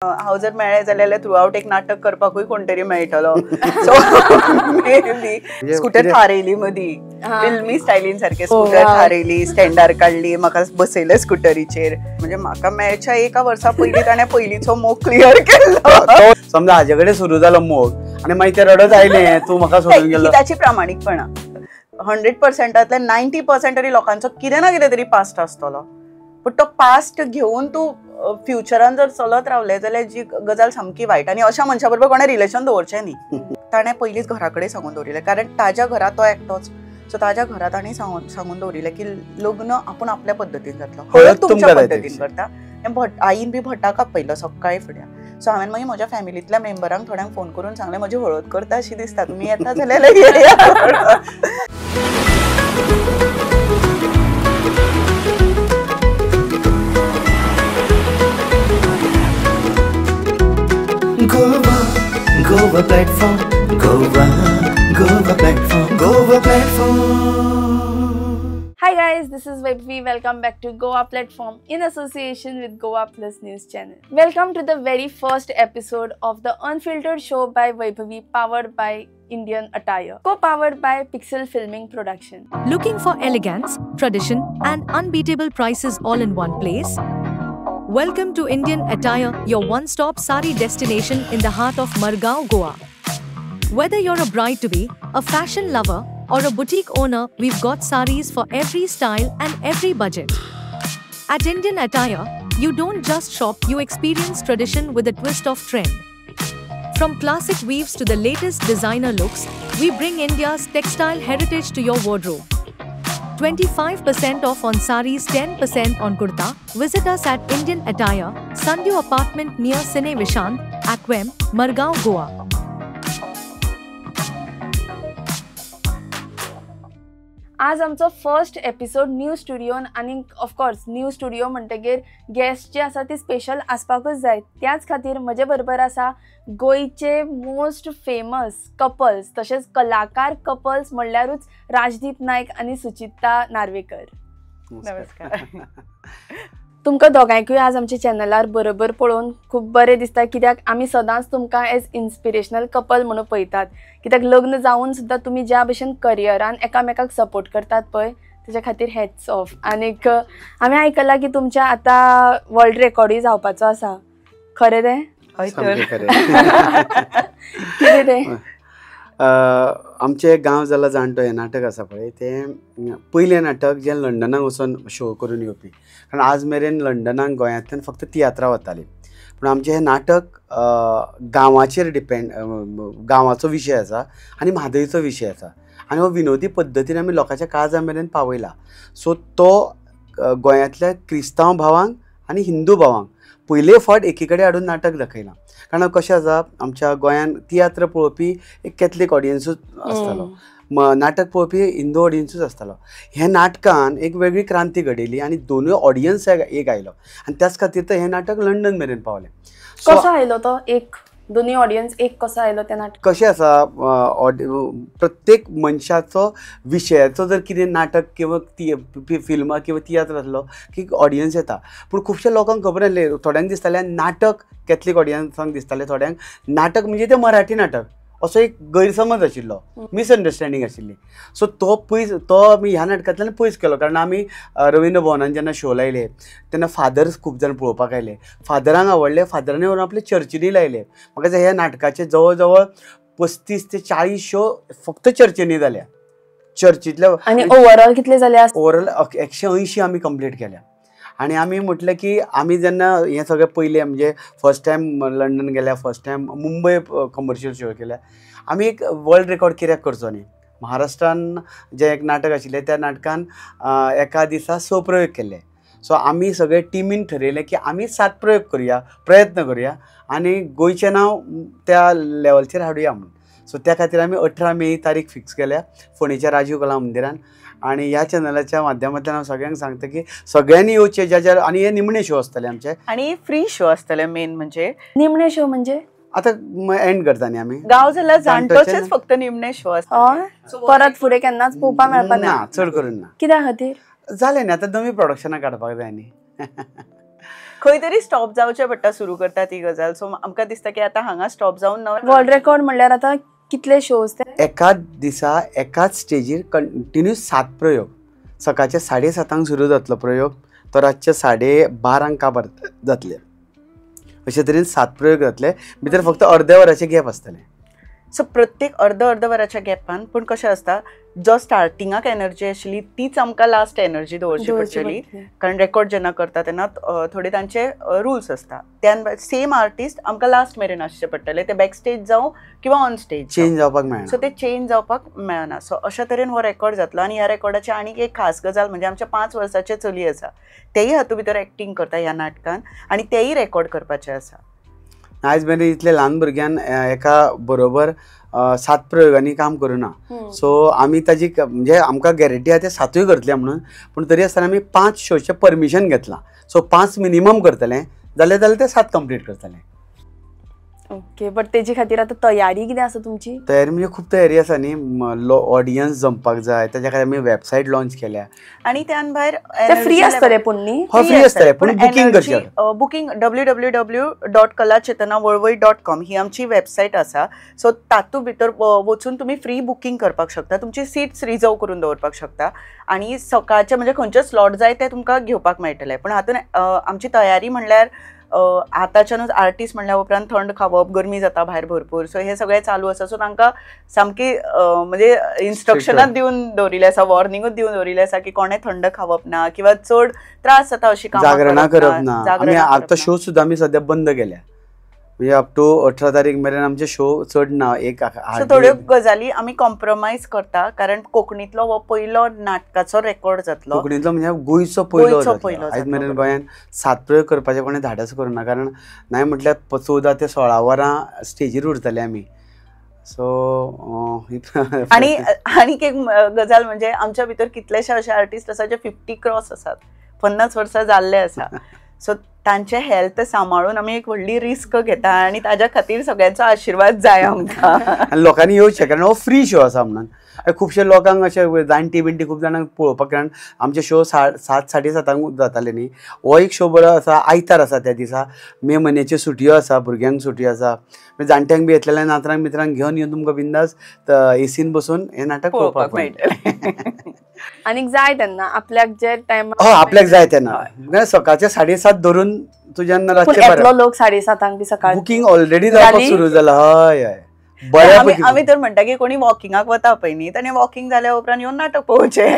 हांव जर मेळ्ळें जाल्यार थ्रू आउट एक नाटक करपाकूय कोण तरी मेळटलो. सो मे स्कूटर थारयली मदीं फिल्मी स्टायलीन सारके स्कूटर थारयली, स्टँडार काडली, म्हाका बसयलें स्कूटरीचेर. म्हणजे म्हाका मेळच्या एका वर्सा पयलीं ताणें पयलींचो मोग क्लियर केलो. समजा हाजे कडेन सुरू जालो मोग आनी मागीर ते रडत आयले तूं म्हाका सोडून गेलो. ताची प्रामाणीकपणा 100%तले 90% तरी लोकांचो कितें ना कितें तरी पास्ट आसतलो. पूण तो पास्ट घेवन तूं फ्युचरान जर चलत रावले जाल्यार जी गजाल सामकी वायट. आनी अशा मनशा बरोबर कोणें रिलेशन दवरचें न्ही. ताणें पयलींच घरा कडेन सांगून दवरिल्लें, कारण ताज्या घरात तो एकटोच. सो ताज्या घरा ताणें सांगून दवरिल्लें की लग्न आपूण आपल्या पद्दतीन जातलो, हळद तुमच्या पद्दतीन करता. आईन बी भटाक आपयलो सकाळी फुडें. सो हांवें मागीर म्हज्या फॅमिलींतल्या मेंबरांक थोड्यांक फोन करून सांगलें म्हजी हळद करता अशी दिसता, तुमी येता जाल्यार येया. Goa platform, Goa platform. Hi guys, this is Vaibhavi. Welcome back to Goa Platform in association with Goa Plus News Channel. Welcome to the very first episode of the Unfiltered Show by Vaibhavi, powered by Indian Attire, co-powered by Pixel Filming Production. Looking for elegance, tradition and unbeatable prices all in one place? Welcome to Indian Attire, your one-stop sari destination in the heart of Margao, Goa. Whether you're a bride-to-be, a fashion lover, or a boutique owner, we've got saris for every style and every budget. At Indian Attire, you don't just shop, you experience tradition with a twist of trend. From classic weaves to the latest designer looks, we bring India's textile heritage to your wardrobe. 25% off on saris, 10% on kurta. Visit us at Indian Attire, Sandhu Apartment near Cine Vishant, Aquem, Margao, Goa. आज आमचो first episode new स्टुडियोन आनी of course new studio म्हणटगीर guest जे आसा ती special आसपाकूच जाय. त्याच खातीर म्हजे बरोबर आसा गोंयचे मोस्ट फेमस कपल्स तशेंच कलाकार कपल्स म्हणल्यारूच राजदीप नायक आनी सुचिता नार्वेकर. नमस्कार. तुमकां दोगांयकूय आज आमच्या चॅनलार बरोबर पळोवन खूब बरें दिसता, कित्याक आमी सदांच तुमकां एज इन्स्पिरेशनल कपल म्हणून पळयतात. कित्याक लग्न जावन सुद्दां तुमी ज्या भशेन करियरान एकामेकाक सपोर्ट करतात पळय, तेच्या खातीर हॅट्स ऑफ. आनीक हांवें आयकलां की तुमच्या आतां वर्ल्ड रेकॉर्डूय जावपाचो आसा, खरें तें? हय तर कितें तें? आमचे गांव जाला जाणटो हें नाटक आसा पळय तें पयलें नाटक जें लंडनाक वचून शो करून येवपी. कारण आज मेरेन लंडनाक गोंयांतल्यान फक्त तियात्रां वतालीं, पूण आमचें हें नाटक गांवाचेर डिपेंड, गांवाचो विशय आसा आनी म्हादयचो विशय आसा आनी हो विनोदी पद्दतीन आमी लोकांच्या काळजा मेरेन पावयला. सो तो गोंयांतल्या क्रिस्तांव भावांक आनी हिंदू भावांक पयले फावट एकी कडेन हाडून नाटक दाखयलां. कारण कशें आसा, आमच्या गोंयांत तियात्र पळोवपी एक कॅथलीक ऑडियन्सूच आसतालो, नाटक पळोवपी हिंदू ऑडियन्सूच आसतालो. हे नाटकान एक वेगळी क्रांती घडयली आनी दोनूय ऑडियन्स एक आयलो आनी त्याच खातीर तर हें नाटक लंडन मेरेन पावलें. कसो आयलो तो एक दोनी ऑडियन्स एक कसो आयलो त्या नाटक? कशें आसा, प्रत्येक मनशाचो विशयाचो जर कितें नाटक किंवा फिल्म किंवा तियात्र आसलो की ऑडियन्स येता. पूण खुबश्या लोकांक खबर नासलें, थोड्यांक दिसतालें नाटक कॅथलीक ऑडियन्सांक दिसतालें, थोड्यांक नाटक म्हणजे तें मराठी नाटक असो एक गैरसमज आशिल्लो, मिसअंडरस्टँडींग आशिल्ली. सो तो आमी ह्या नाटकांतल्यान पयस केलो. कारण आमी रविंद्र भवनान जेन्ना शो लायले तेन्ना फादर्स खूब जाण पळोवपाक आयले, फादरांक आवडले, फादरांनी व्हरून आपले चर्चीनी लायले. म्हाका दिसता ह्या नाटकाचे जवळ जवळ 35 ते 40 शो फक्त चर्चीनी जाल्या. चर्चींतल्या आनी ओवरऑल कितले जाले? ओवरऑल 180 आमी कंप्लीट केल्या. आनी आमी म्हटलें की आमी जेन्ना हें सगळें पयलें म्हणजे फर्स्ट टायम लंडन गेल्या, first time Mumbai commercial show केल्या, आमी एक वर्ल्ड रेकॉर्ड कित्याक करचो न्ही. महाराष्ट्रान जें एक नाटक आशिल्लें त्या नाटकान एका दिसा 6 प्रयोग केल्ले. सो आमी सगळे टिमीन ठरयलें की आमी 7 प्रयोग करुया, प्रयत्न करुया आनी गोंयचें नांव त्या लेवलचेर हाडुया म्हणून. सो त्या खातीर आमी 18 मे ही तारीख फिक्स केल्या फोंडेच्या राजीव कला मंदिरान. आणि ह्या चॅनलाच्या माध्यमांतल्यान हांव सगळ्यांक सांगता की सगळ्यांनी येवचें, ज्या आनी हे निमणे शो आसतले आमचे आनी फ्री शो आसतले. मेन म्हणजे निमणे शो म्हणजे आतां एंड करता न्ही आमी. गांव जाल्यार जाणटोचेच फक्त निमणे शो आसता, परत फुडें केन्नाच पळोवपाक मेळपा ना. चड करून ना. कित्या खातीर? जालें न्ही, आतां नवी प्रोडक्शनां काडपाक जाय न्ही. खंय तरी स्टॉप जावचें पडटा सुरू करता ती गजाल. सो आमकां दिसता की आतां हांगा स्टॉप जावन वर्ल्ड रेकॉर्ड म्हणल्यार आतां कितले शोज ते एकाच दिसा एकाच स्टेजीर कंटिन्यू 7 प्रयोग. सकाळचे 7:30 सुरू जातलो प्रयोग, तो रातचे 12:30 काबार जातले. अशे तरेन 7 प्रयोग जातले. भितर फक्त अर्द्या वराचे गॅप आसतले. सो प्रत्येक अर्द वराच्या गॅपान पूण कशें आसता, जो स्टार्टिंगाक एनर्जी आशिल्ली तीच आमकां लास्ट एनर्जी दवरची पडटली. कारण रेकॉर्ड जेन्ना करता तेन्ना थोडे तांचे रुल्स आसता. त्यान सेम आर्टिस्ट आमकां लास्ट मेरेन आसचे पडटले. ते बॅक स्टेज जावं किंवा ऑन स्टेज चेंज जावपाक मेळना. सो ते चेंज जावपाक मेळना. सो अशा तरेन हो रेकॉर्ड जातलो. आनी ह्या रेकॉर्डाची आनीक एक खास गजाल म्हणजे आमच्या 5 वर्साचे चली आसा, तेय हातूंत भितर एक्टींग करता ह्या नाटकान आनी तेय रेकॉर्ड करपाचें आसा. आयज मेरेन इतले ल्हान भुरग्यान एका बरोबर 7 प्रयोगांनी काम करूना. सो आमी ताजी म्हणजे आमकां गॅरंटी आहा ते 7य करतले म्हणून, पूण तरी आसतना आमी 5 शोचे परमिशन घेतलां. सो 5 मिनिमम करतले, जाल्यार ते 7 कंप्लीट करतले. ओके. बट तेजी खातीर आतां तयारी कितें आसा तुमची? तयारी म्हणजे खूब तयारी आसा न्ही. ऑडियन्स जमपाक जाय, ताच्या खातीर आमी वेबसायट लॉन्च केल्या. आनी त्यान भायर फ्री आसतले पूण न्ही? फ्री आसतले पूण बुकींग करचें. बुकींग www.kalachetanawalwai.com ही आमची वेबसायट आसा. सो तातूंत भितर वचून तुमी फ्री बुकींग करपाक शकता. तुमची सीट्स रिजर्व करून दवरपाक शकता आनी सकाळचे म्हणजे खंयचे स्लॉट जाय ते तुमकां घेवपाक मेळटले. पूण हातूंत आमची तयारी म्हणल्यार आतांच्यानूच आर्टिस्ट म्हणल्या उपरांत थंड खावप, गरमी जाता भायर भरपूर. सो हे सगळें चालू आसा. सो तांकां सामकी म्हणजे इन्स्ट्रक्शनां दिवन दवरिल्ले आसा, वॉर्निंगूच दिवन दवरिल्ले आसा की कोणें थंड खावप ना किंवा चड त्रास जाता अशी जागरणां करप ना. आमी आतां शो सुद्दां आमी सद्या बंद केल्या. म्हणजे अप टू 18 तारीख मेरेन आमचे शो चड ना. सो थोड्यो गजाली आमी कॉम्प्रोमायज करता. कारण कोंकणीतलो हो पयलो नाटकाचो रेकॉर्ड जातलो. कोंकणीतलो म्हणजे गोंयचो पयलो. आयज मेरेन गोंयान 7 प्रयोग करपाचे कोणें धाडस करूना. कारण नाय म्हटल्यार 14 ते 16 वरां स्टेजीर उरतले आमी. सो आनीक एक गजाल म्हणजे आमच्या भितर कितलेशे अशे आर्टिस्ट आसा जे 50 क्रॉस आसात, 50 वर्सां जाल्ले आसा. सो तांचे हेल्थ सांबाळून आमी एक व्हडली रिस्क घेता आनी ताज्या खातीर सगळ्यांचो आशिर्वाद जाय आमकां. लोकांनी येवचें, कारण हो फ्री शो आसा म्हणून. खुबशे लोकांक अशे जाणटी बिणटी खूब जाणांक पळोवपाक, कारण आमचे शो 7:30 जाताले न्ही. हो एक शो बरो आसा. आयतार आसा त्या दिसा. मे म्हयन्याच्यो सुटयो आसा, भुरग्यांक सुटयो आसा. जाणट्यांक बी येतलेल्या नातरांक बितरांक घेवन येवन तुमकां बिंदास एसीन बसून हे नाटक पळोवपाक मेळटलें. आनीक जाय तेन्ना आपल्याक जे टायम आपल्याक जाय तेन्ना सकाळचे 7:30 धरून तूं जेन्ना रातचे येतलो लोक 7:30 बी सकाळ. बुकींग ऑलरेडी जावपाक सुरू जालां. हय हय. आमी तर म्हणटा की कोणी वॉकिंगाक वता पळय न्ही, ताणें वॉकिंग जाल्या उपरांत येवन नाटक पळोवचें.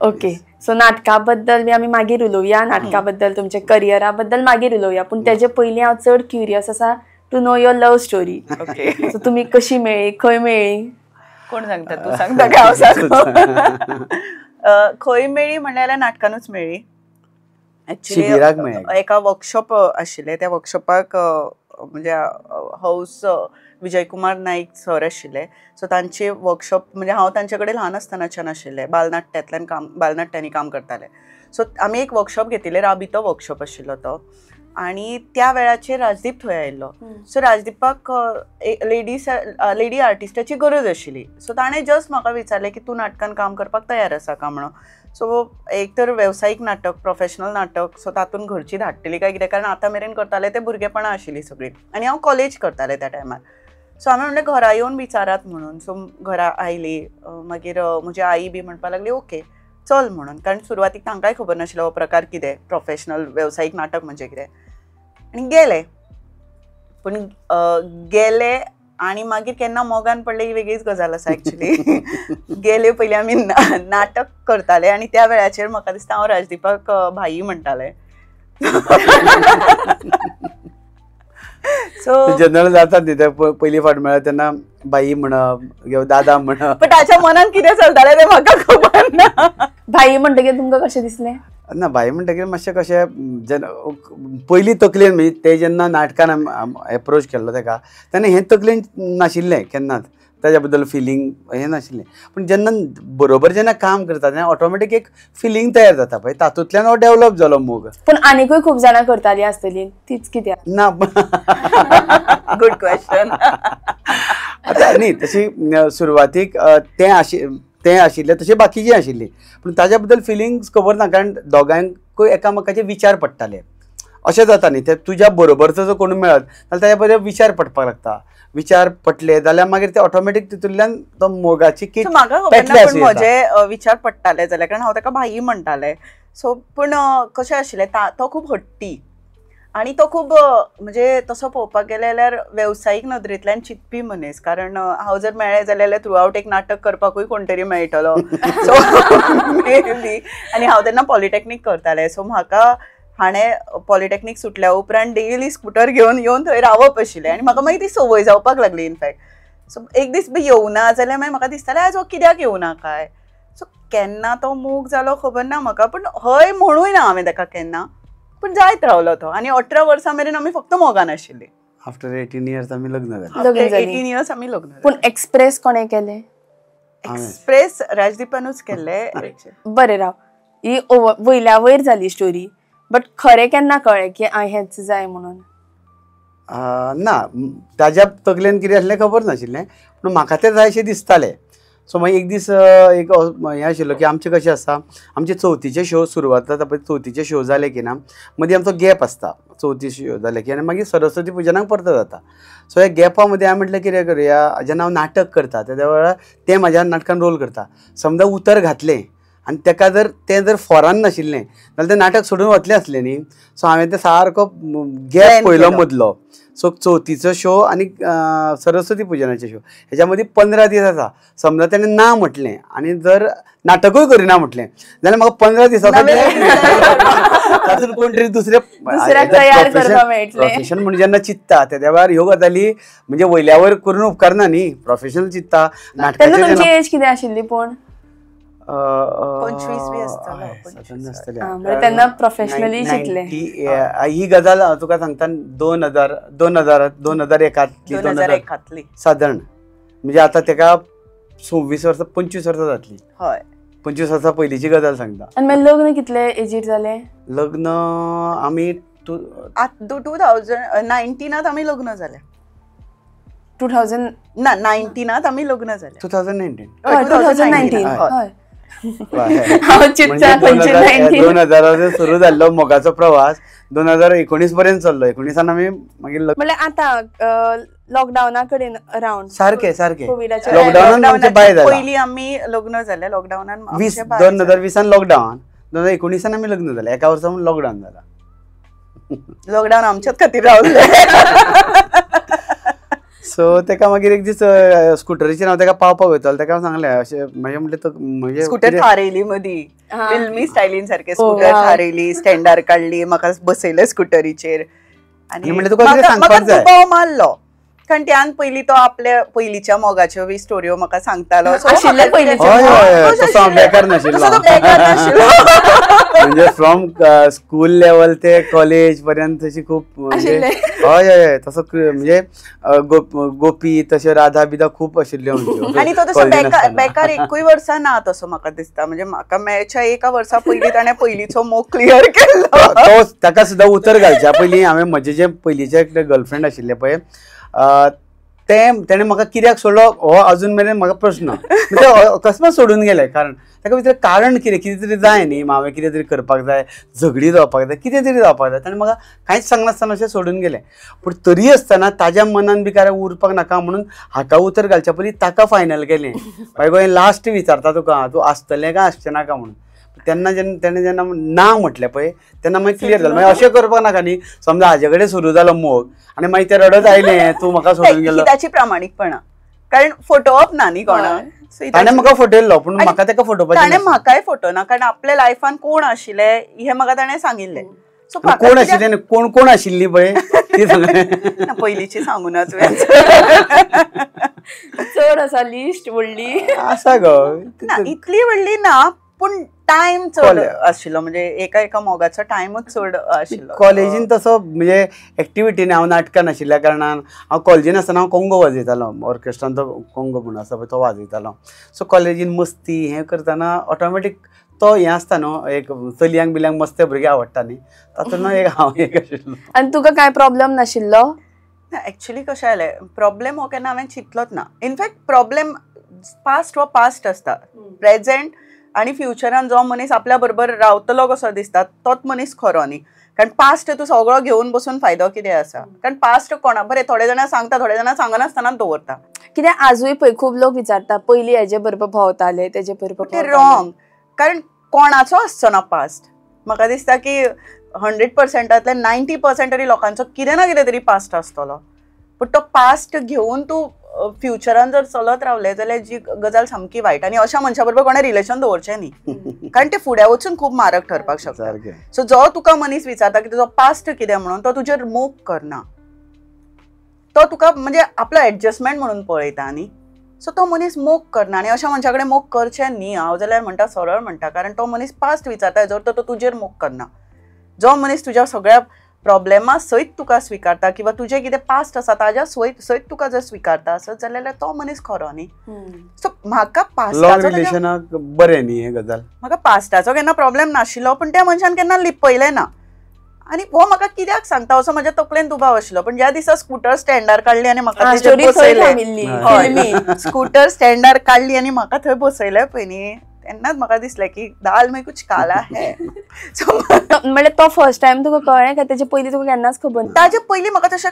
ओके. सो नाटका बद्दल बी आमी मागीर उलोवया. नाटका बद्दल तुमच्या करियरा बद्दल मागीर उलोवया. पूण तेजे पयलीं हांव चड क्युरियस आसा to know your love story. Okay. So तुमी कशी मेळ्ळी, खंय मेळ्ळी? कोण सांगता? तूं सांगता काय हांव सांगू? खंय मेळ्ळी म्हणल्यार नाटकानूच मेळ्ळी. एक्चुली एका वर्कशॉप आशिल्ले. त्या वर्कशॉपाक म्हणजे हाऊस विजयकुमार नाईक सर आशिल्ले. सो तांचे वर्कशॉप म्हणजे हांव तांचे कडेन ल्हान आसतनाच्यान आशिल्लें. बालनाट्यांनी काम करतालें. सो आमी एक वर्कशॉप घेतिल्लें. राबितो वर्कशॉप आशिल्लो तो. आनी त्या वेळाचेर राजदीप थंय आयिल्लो. सो राजदीपाक लेडी आर्टिस्टाची गरज आशिल्ली. सो ताणें जस्ट म्हाका विचारलें की तूं नाटकान काम करपाक तयार आसा का म्हणून. सो एक तर वेवसायीक नाटक, प्रोफेशनल नाटक, सो तातूंत घरची धाडटली काय कितें, कारण आतां मेरेन करताले ते भुरगेपणां आशिल्लीं सगळीं. आनी हांव कॉलेज करतालें त्या टायमार. सो हांवें म्हणलें घरा येवन विचारात म्हणून. सो घरा आयली. मागीर म्हजी आई बी म्हणपाक लागली ओके चल म्हणून. कारण सुरवातीक तांकांय खबर नाशिल्लो हो प्रकार कितें, प्रोफेशनल वेवसायीक नाटक म्हणजे कितें. आनी गेले. पूण गेले आनी मागीर केन्ना मोगान पडले ही वेगळीच गजाल आसा एक्चुली. गेले पयलीं आमी नाटक करताले आनी त्या वेळाचेर म्हाका दिसता हांव राजदीपाक भाई म्हणटालें. सो जनरल जातात न्ही ते पयलीं फावट मेळ्ळा तेन्ना बाई म्हणप किंवा दादा म्हणप. पण ताच्या मनान कितें चलतालें तें म्हाका खबर ना. भाई म्हणटकीर तुमकां कशें दिसलें? ना बाई म्हणटकीर मातशें कशें पयलीं तकलेन म्हणजे ते जेन्ना नाटकान एप्रोच केल्लो ताका तेन्ना हें तकलेन नाशिल्लें केन्नाच. ताज्या बद्दल फिलींग हें नाशिल्लें. पूण जेन्ना बरोबर जेन्ना काम करता तेन्ना ऑटोमॅटीक एक फिलींग तयार जाता पळय, तातूंतल्यान हो डेवलप जालो मोग. पूण आनीकूय खूब जाणां करतालीं आसतलीं, तीच कित्याक? ना गुड क्वेश्चन. आतां न्ही तशी सुरवातीक तें आशिल्लें तशी बाकीचीं आशिल्लीं. पूण ताज्या बद्दल फिलिंग्स खबर ना, कारण दोगांयक एकूय एकामेकाचे विचार पडटाले. अशें जाता न्ही, ते तुज्या बरोबरचो जो कोण मेळत जाल्यार ताच्या बद्दल विचार पडपाक लागता. विचार पटले जाल्यार मागीर ते ऑटोमॅटीक तितूंतल्यान तो मोगाची कीट म्हाका खबर ना पूण म्हजे विचार पडटाले जाल्यार, कारण हांव ताका भाई म्हणटाले. सो पूण कशें आशिल्लें तो खूब हट्टी आनी तो खूब म्हणजे तसो पळोवपाक गेले जाल्यार वेवसायीक नदरेंतल्यान चिंतपी मनीस. कारण हांव जर मेळ्ळें जाल्यार थ्रू आवट एक नाटक करपाकूय कोण तरी मेळटलो. So may be. आनी हांव तेन्ना पॉलिटॅक्नीक करतालें. सो म्हाका हाणें पॉलिटॅक्नीक सुटल्या उपरांत डेली स्कूटर घेवन येवन थंय रावप आशिल्लें आनी म्हाका मागीर ती संवय जावपाक लागली इनफॅक्ट. सो एक दीस बी येवना जाल्यार मागीर म्हाका दिसतालें आज हो कित्याक येवना काय. सो केन्ना तो मूग जालो खबर ना म्हाका, पूण हय म्हणूय ना हांवें ताका केन्ना, पूण जायत रावलो तो. आनी 18 वर्सां मेरेन आमी फक्त मोगान आशिल्लीं. आफ्टर 18 years आमी लग्न जालें. 18 years आमी लग्न जालीं. पूण एक्सप्रेस कोणे केले? एक्सप्रेस राजदीपानूच केल्ले. बरें राव, ही वयल्या वयर जाली स्टोरी, बट खरें केन्ना कळ्ळें की हेंच जाय म्हणून? ना, ताज्या तकलेन कितें आसलें खबर नाशिल्लें, पूण म्हाका तें जाय अशें दिसतालें. सो मागीर एक दीस एक हें आशिल्लो की आमचें कशें आसा, आमचे चवथीचे शो सुरवात जाता पळय, चवथीचे शो जाले की ना मदीं आमचो गॅप आसता. चवथी शो जाले की आनी मागीर सरस्वती पुजनाक परत जाता. सो ह्या गॅपा मदीं हांवें म्हटलें कितें करुया, जेन्ना हांव नाटक करता त्या वेळार तें म्हाज्या नाटकान रोल करता. समजा उतर घातलें आनी तेका जर फॉरान नाशिल्लें जाल्यार तें नाटक सोडून वतलें आसलें न्ही. सो हांवें तें सारको गॅप पयलो मदलो. सो चवथीचो शो आनी सरस्वती पुजनाचे शो हेच्या मदीं 15 दीस आसा. समजा तेणें ना म्हटलें आनी जर नाटकूय करिना म्हटलें जाल्यार म्हाका 15 दिसा तातूंत कोण तरी प्रोफेशन म्हणून जेन्ना चिंतता त्या वेळार ह्यो गजाली म्हणजे वयल्या वयर करून उपकारना न्ही. प्रोफेशनल चिंतता नाटकाचें एज कितें आशिल्ली? पूण 25 बी आसतलो तेन्ना प्रोफेशनली शिकले. ही गजाल हांव तुका सांगता 2001 सादारण, म्हणजे आतां तेका 26 वर्सां 25 वर्सां जातली. हय, 25 वर्सां पयलींची गजाल सांगता. आनी मागीर लग्न कितले एजीर जालें? लग्न आमी 2019 आमी लग्न जालें. 2019 आमी लग्न जालें. 2019. 2019 सुरू जाल्लो मोगाचो प्रवास 2019 पर्यंत चल्लो. 19 आमी मागीर म्हणल्यार आतां लॉकडावना कडेन अरावंड सारकें लॉकडावनान पयलीं आमी लग्न जालें. लॉकडावनान 2020 लॉकडावन, 2019 आमी लग्न जालें. एका वर्सा लॉकडावन जाला. लॉकडावन आमच्याच खातीर रावलें. सो तेका मागीर एक दीस स्कुटरीचेर हांव तेका पावपाक वयतालो. तेका हांव सांगलें अशें म्हणजे स्कुटर थारयली मदीं फिल्मी स्टायलीन सारकें स्कुटर थारयली, स्टँडार काडली, म्हाका बसयलें स्कुटरीचेर आनी म्हणलें तुका कितें सांगपाक जाय. तुका मारलो कारण त्यान पयलीं तो आपल्या पयलींच्या मोगाच्यो बी स्टोऱ्यो म्हाका सांगतालो. बेकार नाशिल्लो म्हणजे फ्रॉम स्कूल लेवल ते कॉलेज पर्यंत तशी खूब म्हणजे हय तसो म्हणजे गोपी तशें राधा बिधा खूप आशिल्ल्यो. आनी तो तसो बेकार एकूय वर्सां ना तसो म्हाका दिसता. म्हणजे म्हाका मेळच्या एका वर्सा पयलीं ताणें पयलींचो मोग क्लियर केल्लो. ताका सुद्दां उतर घालच्या पयलीं हांवें म्हजे जे पयलींचे एक गर्लफ्रेंड आशिल्ले पळय तेणें म्हाका कित्याक सोडलो हो अजून मेरेन म्हाका प्रश्न. अकस्मात सोडून गेले. कारण ताका भितर कारण कितें तरी जाय न्ही. हांवें कितें तरी करपाक जाय, झगडी जावपाक जाय, कितें तरी जावपाक जाय. ताणें म्हाका कांयच सांगनासतना अशें सोडून गेले. पूण तरी आसतना ताज्या मनान बी काय उरपाक नाका म्हणून हाका उतर घालच्या पयलीं ताका फायनल केलें. मागीर गोंय लास्ट विचारता तुका तूं आसतलें काय आसचें नाका म्हणून. तेन्ना तेणें जेन्ना ना म्हटलें पळय तेन्ना मागीर क्लियर जालें. मागीर अशें करपाक नाका न्ही. समजा हाजे कडेन सुरू जालो मोग आनी मागीर ते रडत आयलें तूं म्हाका सोडून गेलो. ताची प्रामाणीकपणां कारण फोटोवप ना न्ही कोणाक. ताणें म्हाका फोटयल्लो पूण म्हाका तेका फोटोवपाचें ताणें म्हाकाय फोटो ना. कारण आपल्या लायफान कोण आशिल्ले हें म्हाका ताणें सांगिल्लें. सो कोण आशिल्लें कोण आशिल्ली पळय ती सांग. पयलींची सांगून तुवें चड आसा लिस्ट व्हडली आसा गो. इतली व्हडली ना पूण टायम चड आशिल्लो. म्हणजे एका मोगाचो टायमूच चड आशिल्लो. कॉलेजीन तसो म्हणजे एक्टिविटीनी हांव नाटकां नाशिल्ल्या कारणान हांव कॉलेजीन आसतना हांव कोंगो वाजयतालो. ऑर्केस्ट्रान तो कोंगो म्हणून आसा पळय तो वाजयतालो. सो कॉलेजीन मस्ती हें करतना ऑटोमॅटीक तो हें आसता न्हू एक चलयांक बिल्यांक मस्ते भुरगे आवडटा न्ही तातूंत एक हांव एक आशिल्लो. आनी तुका कांय प्रॉब्लेम नाशिल्लो? एक्चुली कशें जालें प्रॉब्लेम हो केन्ना हांवें चिंतलोच ना. इनफॅक्ट प्रॉब्लेम पास्ट हो पास्ट आसता. प्रेझेंट आणि फ्युचरान जो मनीस आपल्या बरोबर रावतलो कसो दिसता तोच मनीस खरो न्ही. कारण पास्ट तूं सगळो घेवन बसून फायदो कितें आसा. कारण पास्ट कोणा बरें थोडे जाणां सांगता, थोडे जाणां सांगनासतना दवरता. कित्याक आजूय पळय खूब लोक विचारता पयलीं हेजे बरोबर भोंवताले तेजे बरोबर ते रॉंग. कारण कोणाचो आसचो ना पास्ट. म्हाका दिसता की 100%तले 90% तरी लोकांचो कितें ना कितें तरी पास्ट आसतलो. पूण तो पास्ट घेवन तूं फ्युचरान जर चलत रावले जाल्यार जी गजाल सामकी वायट. आनी अशा मनशा बरोबर कोणें रिलेशन दवरचें न्ही. कारण ते फुडें वचून खूब मारक ठरपाक शकता. सारकें. सो जो तुका मनीस विचारता की तुजो पास्ट कितें म्हणून तो तुजेर मोग करना. तो तुका म्हणजे आपलो एडजस्टमेंट म्हणून पळयता न्ही. सो तो मनीस मोग करना आनी अशा मनशा कडेन मोग करचें न्ही. हांव जाल्यार म्हणटा सरळ म्हणटा. कारण तो मनीस पास्ट विचारता जर तो तुजेर मोग करना. जो मनीस तुज्या सगळ्या प्रॉब्लेमा सयत तुका स्विकारता किंवा तुजें कितें पास्ट आसा ताज्या सयत तुका जर स्विकारता आसत जाल्यार तो मनीस खरो न्ही. सो म्हाका लॉंग रिलेशनाक बरें न्ही हे गजाल. म्हाका पास्टाचो केन्ना प्रॉब्लेम नाशिल्लो पूण त्या मनशान केन्ना लिपयलें ना. आनी हो म्हाका कित्याक सांगता असो म्हाज्या तकलेन दुबाव आशिल्लो. पण ज्या दिसा स्कूटर स्टँडार काडली आनी म्हाका स्कूटर स्टँडार काडली आनी म्हाका थंय बसयलें पळय न्ही तेन्नाच म्हाका दिसलें की दाल में कुछ काला है. म्हणजे तो फर्स्ट टाइम तुका कळ्ळें काय तेजे पयलीं तुका केन्नाच खबर ना? ताजे पयलीं म्हाका तशें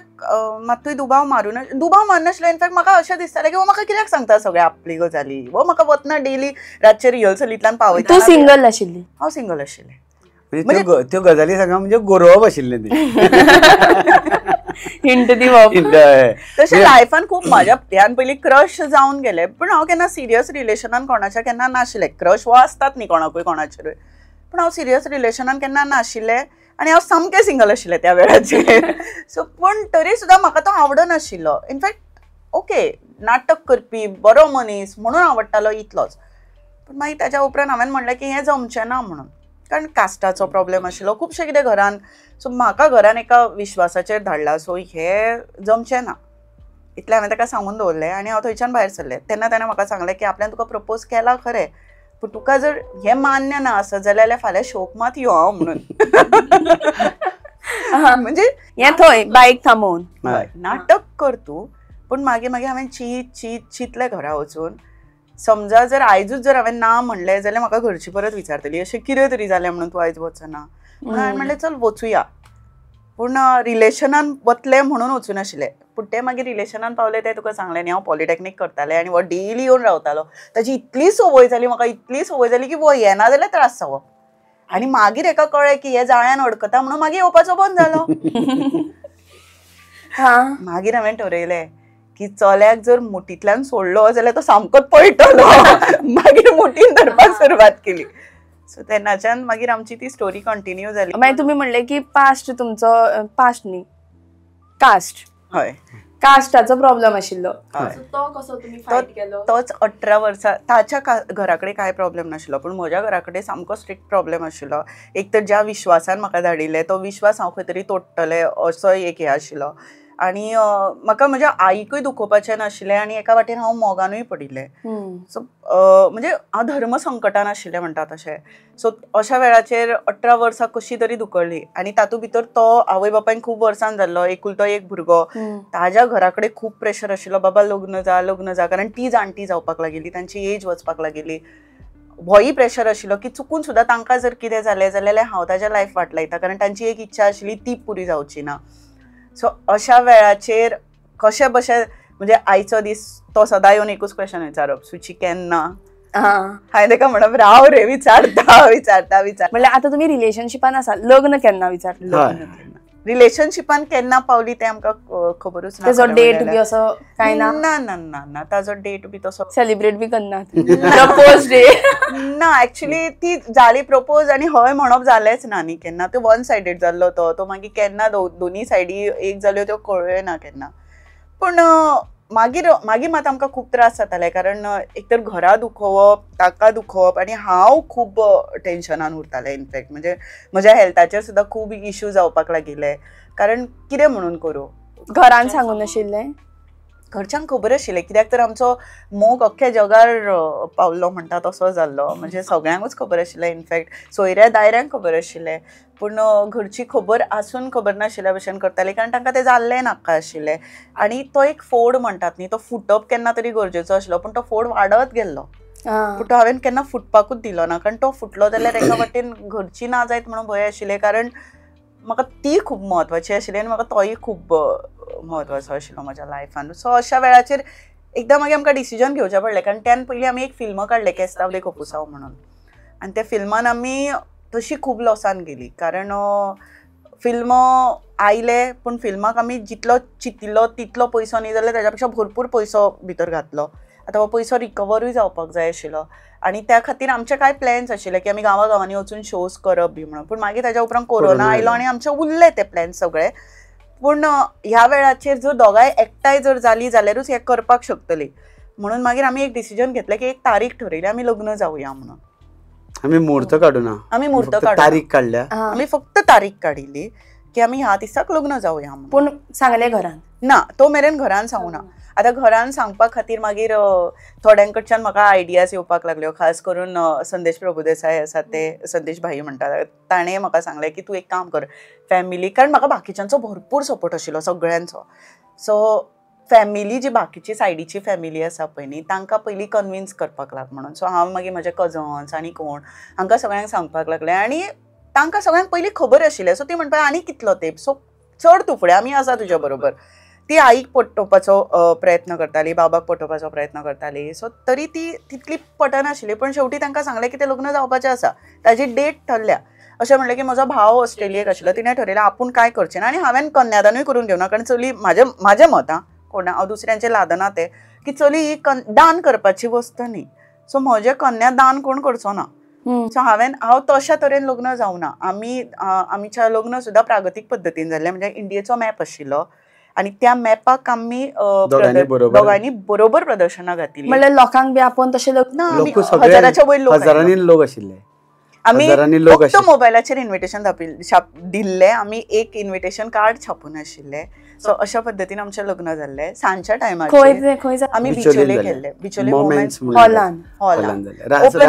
मात्तूय दुबाव मारूनाशिल्लो. इनफॅक्ट म्हाका अशें दिसतालें की हो म्हाका कित्याक सांगता सगळ्या आपली गजाली. हो म्हाका वतना डेली रातचे रिहर्सलींतल्यान पावयता. तूं सिंगल आशिल्ली? हांव सिंगल आशिल्लें. म्हणजे त्यो गजाली सांगा म्हणजे गोरोवप आशिल्लें ते. हिंट दिवप. तशें लायफान खूब म्हाज्या ह्यान पयलीं क्रश जावन गेले. पूण हांव केन्ना सिरियस रिलेशनान कोणाच्या केन्ना नाशिल्लें. क्रश हो आसतात न्ही कोणाकूय कोणाचेरूय. पूण हांव सिरियस रिलेशनान केन्ना नाशिल्लें आनी हांव सामकें सिंगल आशिल्लें त्या वेळाचेर. सो पूण तरी सुद्दां म्हाका तो आवडनाशिल्लो. इनफॅक्ट ओके नाटक करपी बरो मनीस म्हणून आवडटालो इतलोच. पूण मागीर ताच्या उपरांत हांवें म्हणलें की हें जमचें ना म्हणून. कारण कास्टाचो प्रॉब्लेम आशिल्लो खुबशे कितें घरान. सो म्हाका घरान एका विश्वासाचेर धाडला. सो हें जमचें ना इतलें हांवें ताका सांगून दवरलें आनी हांव थंयच्यान भायर सरलें. तेन्ना ताणें म्हाका सांगलें की आपल्यान तुका प्रपोज केला खरें पूण तुका जर हें मान्य ना आसत जाल्यार फाल्यां शोक मात यो हांव म्हणून. म्हणजे हें थंय बायक थांबोवन नाटक कर तूं. पूण मागीर हांवें चिंतलें घरा वचून. समजा जर आयजूच जर हांवें ना म्हणलें जाल्यार म्हाका घरची परत विचारतली अशें कितें तरी जालें म्हणून तूं आयज वचना. म्हणून हांवें म्हणलें चल वचुया. पूण रिलेशनान वतलें म्हणून वचून आशिल्लें. पूण तें मागीर रिलेशनान पावलें तें तुका सांगलें न्ही हांव पॉलिटेक्नीक करतालें आनी हो डेली येवन रावतालो. ताची इतली संवय जाली म्हाका इतली संवय जाली की वो येना जाल्यार त्रास जावप. आनी मागीर हेका कळ्ळें की हे जाळ्यान अडकता म्हणून मागीर येवपाचो बंद जालो. मागीर हांवें ठरयलें की चल्याक जर मुठींतल्यान सोडलो जाल्यार तो सामकोच पळटलो. मागीर मुठीन धरपाक सुरवात केली. सो तेन्नाच्यान मागीर आमची ती स्टोरी कंटिन्यू जाली. मागीर तुमी म्हणलें की पास्ट तुमचो पास्ट न्ही कास्ट. हय कास्टाचो प्रॉब्लेम आशिल्लो. तो कसो तुमी फायट केलो? तोच 18 वर्सां ताच्या घरा कडेन कांय प्रॉब्लेम नाशिल्लो पूण म्हज्या घरा कडेन सामको स्ट्रिक्ट प्रॉब्लेम आशिल्लो. एक तर ज्या विश्वासान म्हाका धाडिल्लें तो विश्वास हांव खंय तरी तोडटलें असो एक हें आशिल्लो. आनी म्हाका म्हज्या आईकूय दुखोवपाचें नाशिल्लें आनी एका वाटेन हांव मोगानूय पडिल्लें. सो म्हणजे हांव धर्म संकटान आशिल्लें म्हणटा तशें. सो अशा वेळाचेर 18 वर्सां कशी तरी धुकळ्ळी आनी तातूंत भितर तो आवय बापायन खूब वर्सान जाल्लो एकुलतो एक भुरगो. ताज्या घरा कडेन खूब प्रेशर आशिल्लो बाबा लग्न जा कारण ती जाणटी जावपाक लागिल्ली तांची एज वचपाक लागिल्ली. होय प्रेशर आशिल्लो की चुकून सुद्दां तांकां जर कितें जालें जाल्यार हांव ताज्या लायफ वाट लायता कारण तांची एक इच्छा आशिल्ली ती पुरी जावची ना. सो अशा वेळाचेर कशें बशें म्हणजे आयचो दीस तो सदां येवन एकूच क्वेश्चन विचारप सुची केन्ना. हांवें ताका म्हणप राव रे विचारता. म्हणल्यार आतां तुमी रिलेशनशिपान आसा लग्न केन्ना विचारलें? रिलेशनशिपान केन्ना पावली तें आमकां खबरूच ना. तेजो डेट बी असो कांय ना? ना ताजो डेट बी तसो सेलिब्रेट बी करनात? प्रपोज डे ना एक्चुअली ती जाली प्रपोज आनी हय म्हणप जालेंच ना न्ही केन्ना. तो वन सायडेड जाल्लो तो मागीर केन्ना दोनी सायडी एक जाल्यो त्यो कळ्ळ्यो ना केन्ना. पूण मागीर मात आमकां खूब त्रास जाताले कारण एक तर घरा दुखोवप ताका दुखोवप आनी हांव खूब टेन्शनान उरतालें. इनफॅक्ट म्हणजे म्हज्या हेल्थाचेर सुद्दां खूब इश्यू जावपाक लागिल्ले कारण कितें म्हणून करूं. घरान सांगून नाशिल्लें? घरच्यांक खबर आशिल्लें कित्याक तर आमचो मोग अख्ख्या जगार पावल्लो म्हणटा तसो जाल्लो. म्हणजे सगळ्यांकूच खबर आशिल्लें. इनफॅक्ट सोयऱ्या दायऱ्यांक खबर आशिल्लें पूण घरची खबर आसून खबर नाशिल्ल्या भशेन करताली कारण तांकां तें जाल्लें नाका आशिल्लें. आनी तो एक फोड म्हणटात न्ही तो फुटप केन्ना तरी गरजेचो आशिल्लो पूण तो फोड वाडत गेल्लो. पूण तो हांवें केन्ना फुटपाकूच दिलो ना, कारण तो फुटलो जाल्यार एका वाटेन घरची ना जायत म्हणून भंय आशिल्ले, कारण म्हाका ती खूब म्हत्वाची आशिल्ली आनी म्हाका तोय खूब म्हत्वाचो आशिल्लो म्हज्या लायफान. सो अशा वेळाचेर एकदां मागीर आमकां डिसिजन घेवचें पडलें, कारण त्यान पयलीं आमी एक फिल्म काडलें केस्तावले कपुसाव म्हणून, आनी त्या फिल्मान आमी तशी खूब लॉसान गेली, कारण फिल्म आयले पूण फिल्माक आमी जितलो चिंतिल्लो तितलो पयसो न्ही जाल्यार ताच्या पेक्षा भरपूर पयसो भितर घातलो. आतां हो पयसो रिकवरूय जावपाक जाय आशिल्लो आनी त्या खातीर आमचे कांय प्लॅन्स आशिल्ले की आमी गांवागांवांनी वचून शोज करप बी म्हणून. पूण मागीर ताच्या उपरांत कोरोना आयलो आनी आमचे उरले ते प्लॅन्स सगळे. पूण ह्या वेळाचेर जर दोगांय एकठांय जर जाली जाल्यारूच हें करपाक शकतली. म्हणून मागीर आमी एक डिसिजन घेतलें की एक तारीख ठरयली, आमी लग्न जावया म्हणून. आमी मुहूर्त काडूना, आमी मुहूर्त फक्त काडूना, तारीख काडल्या. आमी फक्त तारीख काडिल्ली की आमी ह्या दिसाक लग्न जावया म्हणून. पूण सांगले घरान ना, तो मेरेन घरान सांगूं ना. आतां घरान सांगपा खातीर मागीर थोड्यां कडच्यान म्हाका आयडियाज येवपाक लागल्यो, खास करून संदेश प्रभुदेसाय आसा ते, संदेश भाई म्हणटा, ताणें म्हाका सांगलें की तूं एक काम कर फॅमिली, कारण म्हाका बाकीच्यांचो भरपूर सपोर्ट आशिल्लो सगळ्यांचो. सो फॅमिली जी बाकीची सायडीची फॅमिली आसा पळय न्ही तांकां पयलीं कन्विन्स करपाक लाग म्हणून. सो हांव मागीर म्हजे कजन्स आनी कोण हांकां सगळ्यांक सांगपाक लागलें आनी तांकां सगळ्यांक पयलीं खबर आशिल्लें. सो ती म्हणपाक आनी कितलो तेंप, सो चड तूं फुडें, आमी आसा तुज्या बरोबर. ती आईक पटोवपाचो प्रयत्न करताली, बाबाक पटोवपाचो प्रयत्न करताली. सो तरी ती तितली पटनाशिल्ली, पण शेवटी तांकां सांगलें की तें लग्न जावपाचें आसा, ताजी डेट ठरल्या. अशें म्हणलें की म्हजो भाव ऑस्ट्रेलियेक आशिल्लो, तिणें ठरयलें आपूण कांय करचें ना. आनी हांवें कन्यादानूय करून घेवना, कारण चली म्हाजें मत कोण हांव दुसऱ्यांचें लादना तें की चली ही दान करपाची वस्त न्ही. सो म्हजें कन्या दान कोण करचो ना. सो हांव तशा तरेन लग्न जावना. आमचें लग्न सुद्दां प्रागतीक पद्दतीन जाल्लें, म्हणजे इंडियेचो मॅप आशिल्लो आनी त्या मॅपाक आमी दोगांयनी बरोबर प्रदर्शनां घातिल्लीं. म्हणल्यार लोकांक बी आपोवन तशें ना, हजाराच्या वयर लोक, हजारांनी लोक आशिल्ले. आमी फक्त मोबायलाचेर इन्विटेशन दिल्लें, आमी एक इन्विटेशन कार्ड छापून आशिल्लें. सो अशा पद्दतीन आमचें लग्न जाल्लें. सांजच्या टायमार आमी बिचोले केल्ले, बिचोले मोमेंट्स हॉलान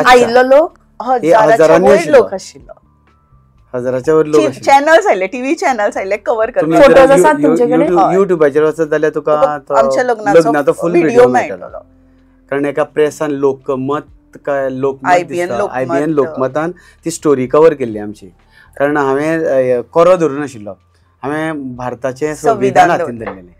आयिल्लो लोक हजाराच्या वयर लोक आशिल्लो. हजाराच्या वयर लोक चॅनल्स आयले, टीव्ही चॅनल्स आयले कवर करपाक. फोटोज आसात तुमचे कडेन? युट्यूबाचेर वचत जाल्यार तुका आमच्या लग्नाचो फुल व्हिडिओ मेळटलो. कारण एका प्रेसान लोकमत काय IBN लोकमतान ती स्टोरी कवर केल्ली आमची. कारण हांवें कोरो धरून आशिल्लो, हांवें भारताचें संविधान हातीन धरलेलें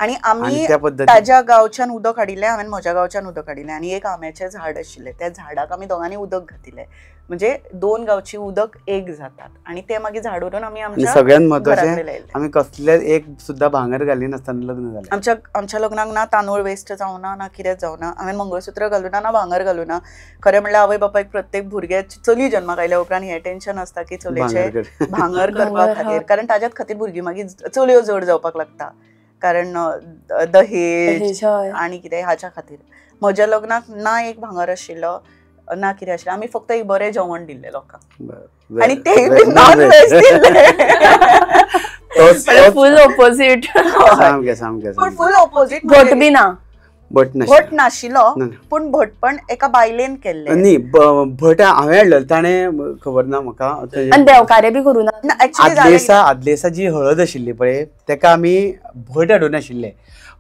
आनी आमी ताज्या गांवच्यान उदक हाडिल्लें, हांवें म्हज्या गांवच्यान उदक हाडिल्लें आनी एक आंब्याचें झाड आशिल्लें, त्या झाडाक आमी दोगांनी उदक घातिल्लें. म्हणजे 2 गांवची उदक एक जातात आनी तें मागीर झाड व्हरून आमी आमच्या सगळ्यान म्हत्वाचें आमी कसले एक सुद्दां भांगर घाली नासतना लग्न जालें. आमच्या लग्नाक ना तांदूळ वेस्ट जावना, ना कितें जावना. हांवें मंगळसूत्र घालूना, ना भांगर घालूना. खरें म्हणल्यार आवय बापायक प्रत्येक भुरग्याक चली जन्माक आयल्या उपरांत हें टेन्शन आसता की चलयेचें भांगर करपा खातीर, कारण ताज्याच खातीर भुरगीं मागीर चलयो जड जावपाक लागता, कारण दहेज आनी कितें हाच्या खातीर. म्हज्या लग्नाक ना एक भांगर आशिल्लो, ना कितें आशिल्लें. आमी फक्त एक बरें जेवण दिल्लें लोकांक आनी तें नॉन वेज दिल्लें. फुल ऑपोजीट. फुल ऑपोजीट. भट बी ना, भट नाशिल्लो, पूण भटपण एका बायलेन केल्लें न्ही. भट हांवें हाडलें, ताणें खबर ना म्हाका. आनी देवकार्य बी करूं ना. आदलेसा जी हळद आशिल्ली पळय तेका आमी भट हाडून आशिल्ले.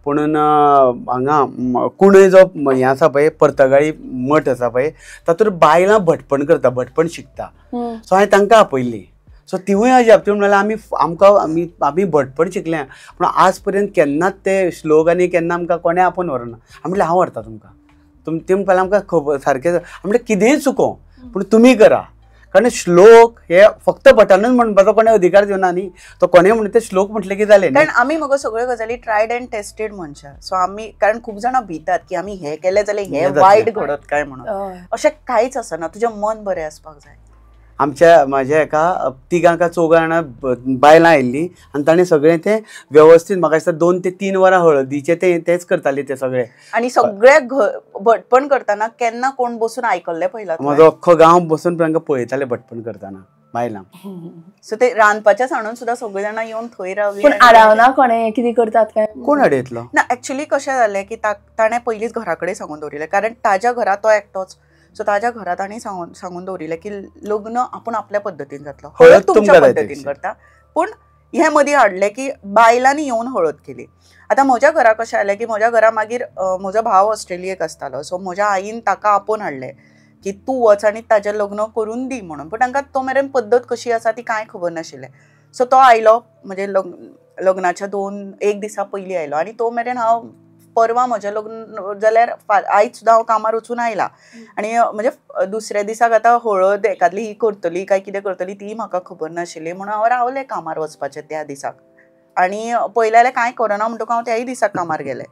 पुणून हांगा कुणय जो हें आसा पळय पर्तगाळी मठ आसा पळय तातूंत बायलां भटपण करता, भटपण शिकता. सो हांवें तांकां आपयल्ली. सो तिवूय अजाप, ती म्हणल्यार आमी भटपण शिकल्या, पूण आज पर्यंत केन्नाच ते श्लोक आनी केन्ना आमकां कोणें आपोवन व्हरना. हांव म्हणलें हांव व्हरता तुमकां, ती म्हणपाक आमकां खबर सारकें. हांव म्हणलें कितेंय चुको पूण तुमी करा, कारण श्लोक हे फक्त भटानूच म्हणपाचो कोणें अधिकार दिवना न्ही. तो कोणें म्हणटा ते श्लोक म्हटले की जालें. कारण आमी मगो सगळ्यो गजाली ट्रायड एंड टेस्टेड मनशां. सो आमी, कारण खूब जाणां भितात की आमी हें केलें जाल्यार हें वायट घडत काय म्हणून. अशें कांयच आसना, तुजें मन बरें आसपाक जाय. म्हाज्या एका 3 का 4 जाणां बायलां आयिल्लीं आनी ताणें सगळें तें वेवस्थीत म्हाका दिसता 2 ते 3 वरां हळदीचें तेच करतालीं ते सगळें. आनी सगळे भटपण करतना केन्ना कोण बसून आयकल्लें पयलां? म्हाजो अख्खो गांव बसून तांकां पळयताले भटपण करतना बायलां. सो ते रांदपाच्या साणून सुद्दां सगळीं जाणां येवन थंय रावलीं. पूण आडावना कोणें कितें करतात काय? कोण आडयतलो ना. एक्चुअली कशें जालें की ताणें पयलींच घरा कडेन सांगून दवरिल्लें, कारण ताज्या घरा तो एकटोच. सो ताज्या घरा ताणें सांगून दवरिल्लें की लग्न आपूण आपल्या पद्दतीन जातलो, हळद तुमच्या पद्दतीन करता, पूण हे मदीं हाडलें की बायलांनी येवन हळद केली. आतां म्हज्या घरा कशें आलें की म्हज्या घरा मागीर म्हजो भाव ऑस्ट्रेलियेक आसतालो, सो म्हज्या आईन ताका आपोवन हाडलें की तूं वच आनी ताचें लग्न करून दी म्हणून. पूण तांकां तो मेरेन पद्दत कशी आसा ती कांय खबर नाशिल्लें. सो तो आयलो म्हणजे लग्नाच्या 1 दिसा पयलीं आयलो आनी तो मेरेन हांव परवां म्हजें लग्न जाल्यार आयज सुद्दां हांव कामार वचून आयलां आनी म्हणजे दुसऱ्या दिसाक आतां हळद एकादली ही करतली काय कितें करतली ती म्हाका खबर नाशिल्ली म्हणून हांव रावलें कामार वचपाचें त्या दिसाक. आनी पयलें जाल्यार कांय करना म्हणटकूच हांव त्याय दिसाक कामार गेलें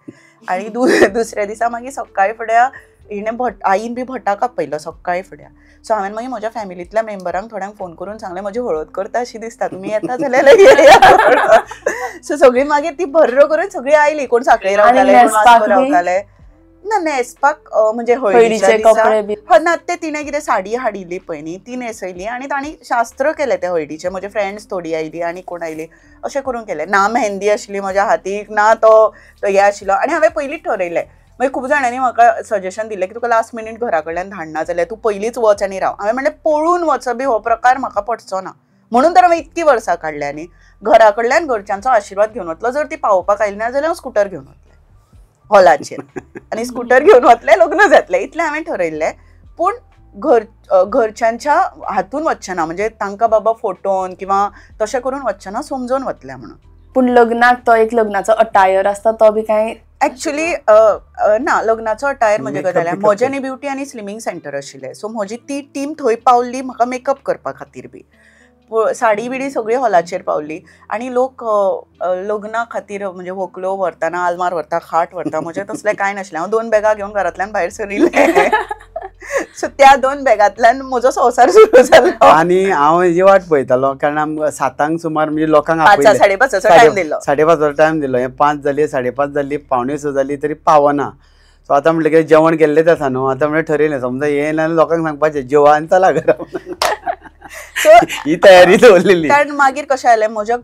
आनी दुसऱ्या दिसा मागीर सकाळी फुडें हिणें आईन बी भटाक आपयलो सकाळी फुडें. सो हांवें मागीर म्हज्या फॅमिलींतल्या मेंबरांक थोड्यांक फोन करून सांगलें म्हजी हळद करता अशी दिसता, तुमी येता जाल्यार येया. सो सगळीं मागीर ती भर्र करून सगळीं आयलीं, कोण साखळे रावताले कोण वास्को रावताले. ना न्हेसपाक म्हणजे हळदीचे कपडे ना ते तिणें कितें साडी हाडिल्ली पळय न्ही ती न्हेसयली आनी तांणी शास्त्र केलें ते हळदीचें. म्हजे फ्रेंड्स थोडीं आयलीं आनी कोण आयलीं अशें करून केलें. ना मेहंदी आशिल्ली म्हज्या हातीक ना तो हें आशिल्लो आनी हांवें पयलींच ठरयलें. मागीर खूब जाणांनी म्हाका सजेशन दिलें की तुका लास्ट मिनीट घरा कडल्यान धाडना जाल्यार तूं पयलींच वच आनी राव. हांवें म्हणलें पळून वचप बी हो प्रकार म्हाका पटचो ना म्हणून तर हांवें इतकीं वर्सां काडल्या. आनी घरा कडल्यान घरच्यांचो आशिर्वाद घेवन वतलो, जर ती पावोवपाक आयली ना जाल्यार हांव स्कुटर घेवन वतलें हॉलाचेर आनी स्कुटर घेवन वतलें लग्न जातलें इतलें हांवें ठरयल्लें. पूण घरच्यांच्या हातून वचचें ना, म्हणजे तांकां बाबा फोटोन किंवा तशें करून वचचें ना, समजोन वतलें म्हणून. पूण लग्नाक तो एक लग्नाचो अटायर आसता तो बी कांय एक्चुअली ना लग्नाचो अटायर म्हणजे कशें जालें म्हजें न्ही ब्युटी आनी स्लिमींग सेंटर आशिल्लें. सो म्हजी ती टीम थंय पावल्ली म्हाका मेकअप करपा खातीर बी. साडी बिडी सगळी हॉलाचेर पावल्ली आनी लोक लग्ना खातीर म्हणजे व्हंकलो व्हरतना आलमार व्हरता खाट व्हरता, म्हजें तसलें कांय नाशिल्लें. हांव 2 बॅगां घेवन घरांतल्यान भायर सरिल्लें. सो त्या 2 बॅगांतल्यान म्हजो संवसार सुरू जालो. आनी हांव हेजी वाट पळयतालो कारण आमकां 7 सुमार म्हणजे लोकांक 5:30 टायम दिलो. 5:30 टायम दिलो. हें 5 जाली 5:30 जाली 5:45 जाली तरी पावना. सो आतां म्हटलें की जेवण केल्लें आसा न्हू, आतां म्हणलें ठरयलें समजा येयलें आनी लोकांक सांगपाचें जेवा आनी चला घरा. ही तयारी दवरलेली. कारण मागीर कशें जालें म्हज्या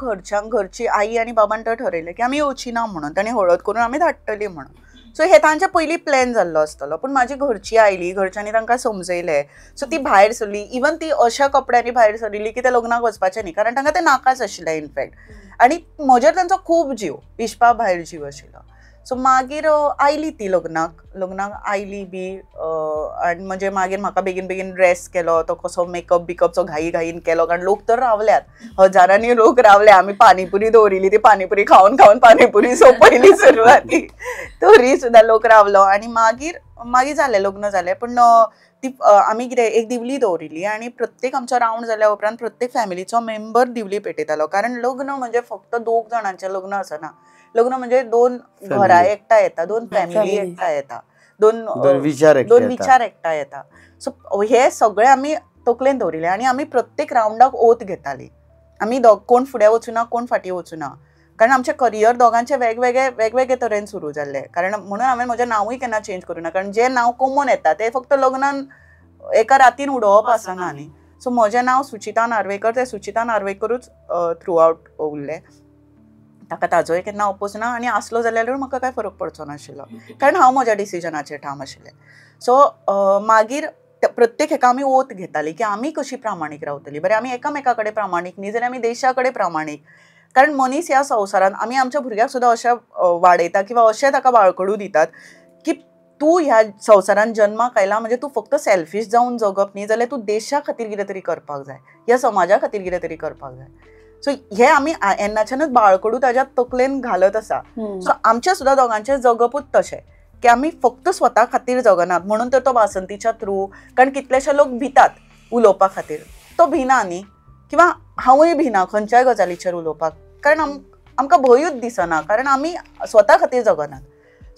घरची आई आनी बाबान तर ठरयलें की आमी येवची ना म्हणून, तांणी हळद करून आमी धाडटली म्हणून. सो हे तांचे पयलीं प्लॅन जाल्लो आसतलो. पूण म्हाजी घरची आयली, घरच्यांनी तांकां समजयलें. सो ती भायर सरली. इवन ती अशा कपड्यांनी भायर सरिल्ली की ते लग्नाक वचपाचें न्ही कारण तांकां तें नाकाच आशिल्लें इनफॅक्ट. आनी म्हजेर तांचो खूब जीव इश्पा भायर जीव आशिल्लो. सो मागीर आयली ती लग्नाक आयली बी आनी म्हणजे मागीर म्हाका बेगीन बेगीन ड्रेस केलो, तो कसो मेकअप बिकअपचो घाईन केलो कारण लोक तर रावल्यात, हजारांनी लोक रावले. आमी पानीपुरी दवरिल्ली, ती पानीपुरी खावन पानीपुरी सोंपयली सुरवाती तरी सुद्दां लोक रावलो. आनी मागीर जालें लग्न जालें. पूण ती आमी कितें एक दिवली दवरिल्ली आनी प्रत्येक आमचो रावंड जाल्या उपरांत प्रत्येक फॅमिलीचो मेंबर दिवली पेटयतालो. कारण लग्न म्हणजे फक्त 2 जाणांचें लग्न आसना. लग्न म्हणजे 2 घरा एकठांय येता, 2 फॅमिली एकठांय येता, 2 विचार एकठांय येता. सो हे सगळें आमी तकलेन दवरिल्लें आनी आमी प्रत्येक रावंडाक ओत घेतालीं. आमी कोण फुडें वचूना कोण फाटीं वचूना कारण आमचें करियर दोगांचें वेगवेगळे तरेन सुरू जाल्लें. कारण म्हणून हांवें म्हजें नांवूय केन्ना चेंज करूं ना कारण जें नांव कॉमन येता तें फक्त लग्नान एका रातीन उडोवप आसना न्ही. सो म्हजें नांव सुचिता नार्वेकर, तें सुचिता नार्वेकरूच थ्रू आवट उरलें. ताका ताजोय केन्ना अपोज ना आनी आसलो जाल्यार म्हाका कांय फरक पडचो नाशिल्लो कारण हांव म्हज्या डिसिजनाचेर ठाम आशिल्लें. सो मागीर प्रत्येक हेका आमी ओत घेतालीं की आमी कशी प्रामाणीक रावतलीं. बरें आमी एकामेका कडेन प्रामाणीक न्ही जाल्यार आमी देशा कडेन प्रामाणीक. कारण मनीस ह्या संवसारांत आमी आमच्या भुरग्याक सुद्दां अशें वाडयता किंवा अशें ताका बाळकडू दितात की तूं ह्या संवसारांत जल्माक आयला म्हणजे तूं फक्त सेल्फीश जावन जगप न्ही जाल्यार तूं देशा खातीर कितें तरी करपाक जाय, ह्या समाजा खातीर कितें तरी करपाक जाय. सो हे आमी येन्नाच्यानूच बाळकडू ताज्या तकलेन घालत आसा. सो आमच्या सुद्दां दोगांचें जगपूच तशें की आमी फक्त स्वता खातीर जगनात. म्हणून तर तो वासंतीच्या थ्रू कारण कितलेशे लोक भितात उलोवपा खातीर, तो भिना न्ही किंवा हांवूय भिना खंयच्याय गजालीचेर उलोवपाक कारण आमकां भंयूच दिसना कारण आमी स्वता खातीर जगनात.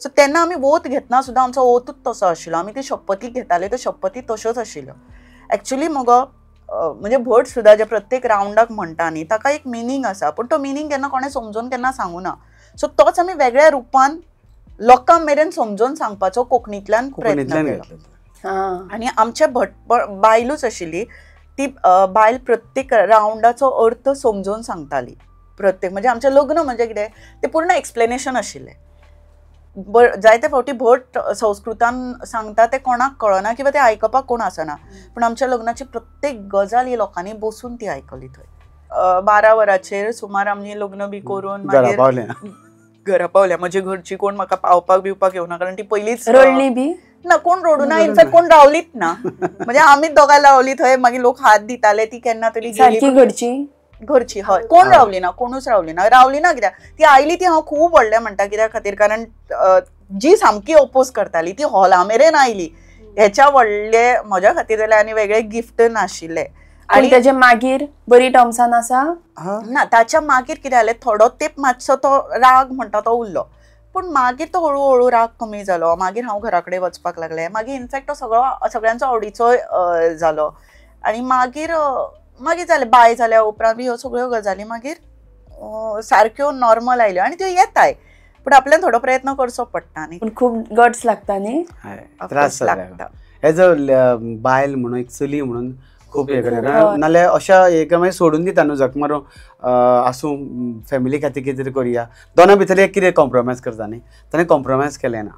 सो तेन्ना आमी वोत घेतना सुद्दां आमचो ओतूच तसो आशिल्लो. आमी ती शपथी घेताले त्यो शपथी तश्योच आशिल्ल्यो. एक्चुली मगो म्हणजे भट सुद्दां जे प्रत्येक रावंडाक म्हणटा न्ही ताका एक मिनींग आसा पूण तो मिनींग केन्ना कोणें समजून केन्ना सांगूना. सो तोच आमी वेगळ्या रुपान लोकां मेरेन समजून सांगपाचो कोंकणींतल्यान प्रयत्न केलो. आनी आमचे भट बायलूच आशिल्ली ती बायल प्रत्येक रावंडाचो अर्थ समजून सांगताली. प्रत्येक म्हणजे आमचें लग्न म्हणजे कितें तें पूर्ण एक्सप्लेनेशन आशिल्लें. जायते फावटी भट संस्कृतान सांगता ते कोणाक कळना किंवा ते आयकपाक कोण आसना पूण आमच्या लग्नाची प्रत्येक गजाल ही लोकांनी बसून ती आयकली थंय. 12 वरांचेर सुमार आमी लग्न बी करून घरा मागीर पावले घरा पावल्या. म्हजी घरची कोण म्हाका पावपाक बिवपाक येवना, कारण ती पयलींच रडली बी ना, कोण रडू ना. इनफॅक्ट कोण रावलीच ना. म्हणजे आमीच दोगां रावली थंय. मागीर लोक हात दिताले, ती केन्ना तरी सारकी घरची हय. कोण रावली ना, कोणूच रावली ना कित्याक ती आयली ती हांव खूब व्हडलें म्हणटा कित्या खातीर, कारण जी सामकी ओपोज करताली ती हॉला मेरेन आयली. हेच्या व्हडले म्हज्या खातीर जाल्यार आनी वेगळे गिफ्ट नाशिल्ले. आणि त्याच्या मागीर बरी टर्म्सान आसा ना. ताच्या मागीर कितें जालें, थोडो तेंप मातसो तो राग म्हणटा तो उरलो, पूण मागीर तो हळू राग कमी जालो. मागीर हांव घरा कडेन वचपाक लागलें. मागीर इनफॅक्ट तो सगळ्यांचो आवडीचो जालो. आनी मागीर जालें बाय जाल्या उपरांत ह्यो सगळ्यो गजाली मागीर सारक्यो नॉर्मल आयल्यो. आनी त्यो येताय, पूण आपल्यान थोडो प्रयत्न करचो पडटा न्ही. पूण खूब गट्स लागता न्ही. त्रास लागता. एज अ बायल म्हणून एक चली म्हणून खूब हे करता. नाल्यार अशा एक मागीर सोडून दिता न्हू, जख मारून आसूं फॅमिली खातीर कितें तरी करुया. दोना भितर एक कितें कॉम्प्रोमायज करता न्ही, ताणें कॉम्प्रोमायज केलें ना.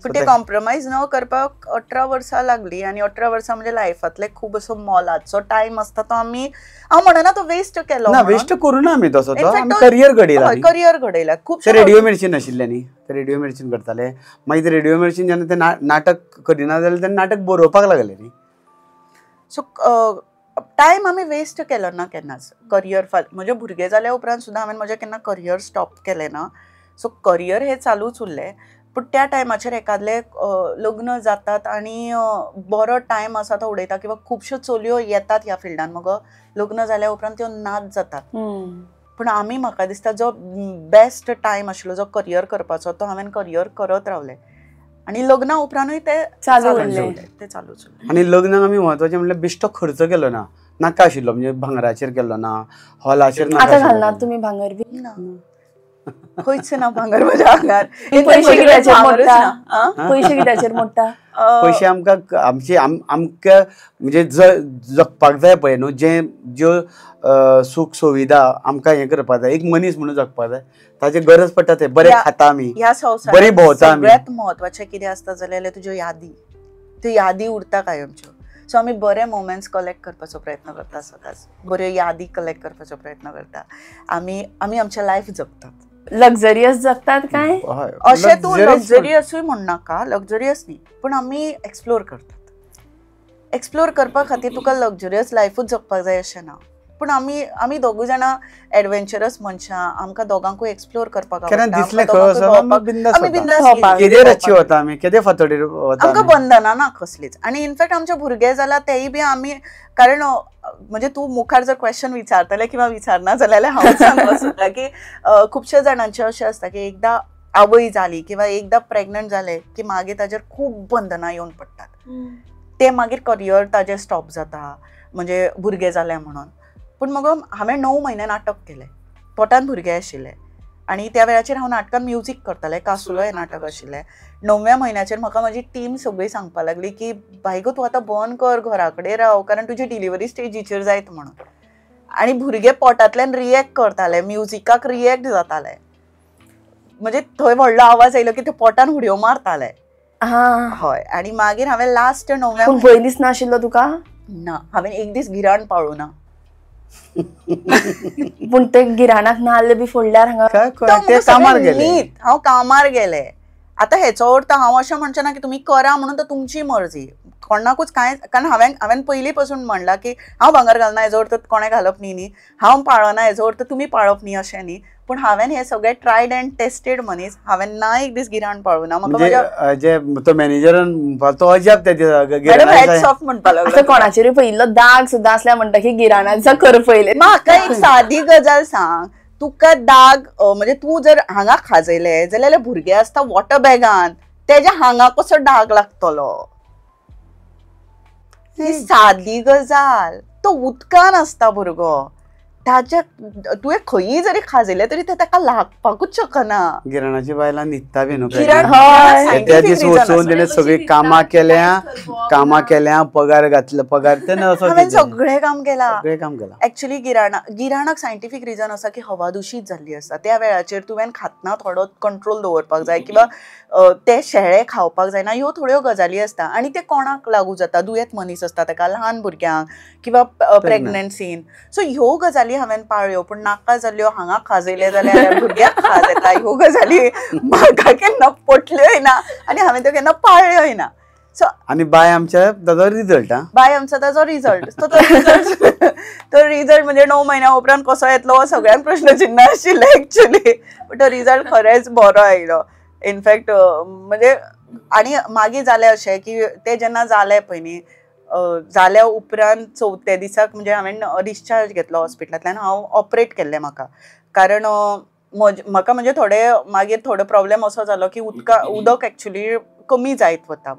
पूण ते कॉम्प्रोमायज न करपाक 18 वर्सां लागली. आनी 18 वर्सां म्हणजे लायफांतले खूब असो मोलाचो टायम आसता तो हांव म्हणना तो वेस्ट केलो ना. वेस्ट करूं ना आमी तसो. तो आमी करियर घडयला. खूब रेडिओ मिर्चीन आशिल्ले न्ही, ते रेडिओ मिर्चीन करताले. मागीर ते रेडिओ मिर्चीन जेन्ना ते नाटक करिना जाल्यार ते नाटक बरोवपाक लागले न्ही. सो टायम आमी वेस्ट केलो ना केन्नाच. करियर म्हजे भुरगे जाल्या उपरांत सुद्दां हांवें म्हजें केन्ना करियर स्टॉप केलें ना. सो करियर हे चालूच उरलें. पूण त्या टायमाचेर एकादले लग्न जातात आनी बरो टायम आसा तो उडयता, किंवा खुबश्यो चलयो येतात ह्या फिल्डान. मगो लग्न जाल्या उपरांत त्यो नाच जातात. पूण आमी म्हाका दिसता जो बेस्ट टायम आशिल्लो जो करियर करपाचो, तो हांवें करियर करत रावलें. आनी लग्ना उपरांतूय ते चालूच उरलें. आनी लग्नाक आमी म्हत्वाचें म्हणल्यार बेश्टो खर्च केलो ना. नाका आशिल्लो, म्हणजे भांगराचेर केलो ना, हॉलाचेर नाका. घालना तुमी भांगर बी ना, खंयच ना भांगर म्हज्या आंगार. पैसे कित्याचेर मोडटा? पैसे आमकां म्हणजे जगपाक जाय पळय न्हू, ज्यो सूख सुविधा आमकां हें करपाक जाय, एक मनीस म्हणून जगपाक जाय, ताची गरज पडटा. ते बरें खाता आमी, बरी भोंवता आमी. सगळ्यांत म्हत्वाचें कितें आसता जाल्यार तुज्यो यादी, त्यो यादी उरता कायमच्यो. सो आमी बरे मोमेंट्स कलेक्ट करपाचो प्रयत्न करता सदांच. बऱ्यो यादी कलेक्ट करपाचो प्रयत्न करता. आमी आमचें लायफ जगतात. लक्झरियस जगतात काय? अशें तूं लक्झरियसूय म्हणनाका, लक्झरियस न्ही, पूण आमी एक्सप्लोर करतात. एक्सप्लोर करपा खातीर तुका लक्झरियस लायफूच जगपाक जाय अशें ना. पूण आमी दोगूय जाणां एडव्हेंचरस मनशां. आमकां दोगांकूय एक्सप्लोर करपाक केन्ना दिसलें खंय केदे फातोडेर वता. आमकां बंधनां ना कसलीच. आनी इनफॅक्ट आमचे भुरगे जाल्यार तेय बी आमी, कारण म्हणजे तूं मुखार जर क्वेश्चन विचारतले किंवा विचारना जाल्यार हांव सांगूंक सोदतां की खुबशे जाणांचें अशें आसता की एकदां आवय जाली किंवा एकदां प्रेग्नंट जाले की मागीर ताजेर खूब बंधनां येवन पडटात. ते मागीर करियर ताजें स्टॉप जाता, म्हणजे भुरगे जाले म्हणून. पूण मगो हांवें 9 म्हयने नाटक केलें. पोटान भुरगे आशिल्ले आनी त्या वेळाचेर हांव नाटकान म्युजीक करतालें. कासुलो हें नाटक आशिल्लें. 9व्या म्हयन्याचेर म्हाका म्हजी टीम सगळी सांगपाक लागली की बाय गो तूं आतां बंद कर, घरा कडेन राव, कारण तुजी डिलिव्हरी स्टेजीचेर जायत म्हणून. आनी भुरगे पोटांतल्यान रियॅक्ट करताले, म्युजिकाक रियॅक्ट जाताले. म्हणजे थंय व्हडलो आवाज आयलो की ते पोटान उडयो मारताले. हय. आनी मागीर हांवें लास्ट 9व्या पयलींच नाशिल्लो तुका? ना, हांवें एक दीस गिराण पाळूं ना. पूण ते गिराणाक नाल्ल बी फोडल्यार हांव कामार गेले. आतां हेचो अर्थ हांव अशें म्हणचें ना की तुमी करा म्हणून, तो तुमची मर्जी. कोणाकूच कांय, कारण हांवें पयलीं पासून म्हणलां की हांव भांगर घालना हेजो अर्थ कोणें घालप न्ही, हांव पाळना हेजो अर्थ तुमी पाळप न्ही अशें न्ही. पूण हांवें हे सगळे ट्रायड एंड टेस्टेड मनीस. हांवें ना एक दीस गिराण पाळूं ना. म्हाका जे तो मॅनेजरान तो अजाप म्हणपाक लागलो. कोणाचेर पयिल्लो दाग सुद्दां आसल्यार म्हणटा की गिराणाचो कर पयले. म्हाका एक सादी गजाल सांग, तुका दाग म्हणजे तूं जर हांगा खाजयले जाल्यार भुरगे आसता वॉटर बॅगान, तेज्या हांगा कसो डाग लागतलो? ही सादी गजाल. तो उदकान आसता भुरगो, ताच्या तुवें खंयी जरी खाजयले तरी ते ताका लागपाकूच शकना. गिराणाची बायलां न्हिदता बी न्हू. त्या दीस वचून तेणें सगळी कामां केल्या, पगार घातलो, पगार हांवें सगळें काम केलां. एक्चुअली गिराणाक सायंटिफीक रिजन आसा की हवा दुशीत जाल्ली आसता. त्या वेळाचेर तुवें खातना थोडो कंट्रोल दवरपाक जाय, किंवा ते शेळे खावपाक जायना, ह्यो थोड्यो गजाली आसता. आनी ते कोणाक लागू जाता? दुयेंत मनीस आसता, ताका ल्हान भुरग्यांक किंवा प्रेग्नन्सीन. सो ह्यो गजाली गजाली हांवें पाळ्यो पूण नाका जाल्यो हांगा खाजयले जाल्यार भुरग्याक खाज येता, ह्यो गजाली म्हाका केन्ना पटल्योय ना आनी हांवें त्यो केन्ना पाळ्योय ना. सो आणि बाय आमच्या ताजो रिजल्ट बाय आमचा ताजो रिझल्ट तो रिझल्ट म्हणजे 9 महिन्या उपरांत कसो येतलो हो सगळ्यांक प्रश्नचिन्ह आशिल्लें एक्चुअली, बट तो रिझल्ट खरेंच बरो आयलो. इनफॅक्ट म्हणजे आनी मागीर जालें अशें की ते जेन्ना जालें पळय न्ही, जाल्या उपरांत 4थ्या दिसाक म्हणजे हांवें डिस्चार्ज घेतलो हॉस्पिटलांतल्यान. हांव ऑपरेट केल्लें म्हाका, कारण म्हाका म्हणजे मागीर थोडो प्रॉब्लेम असो जालो की उदक एक्चुली कमी जायत वता.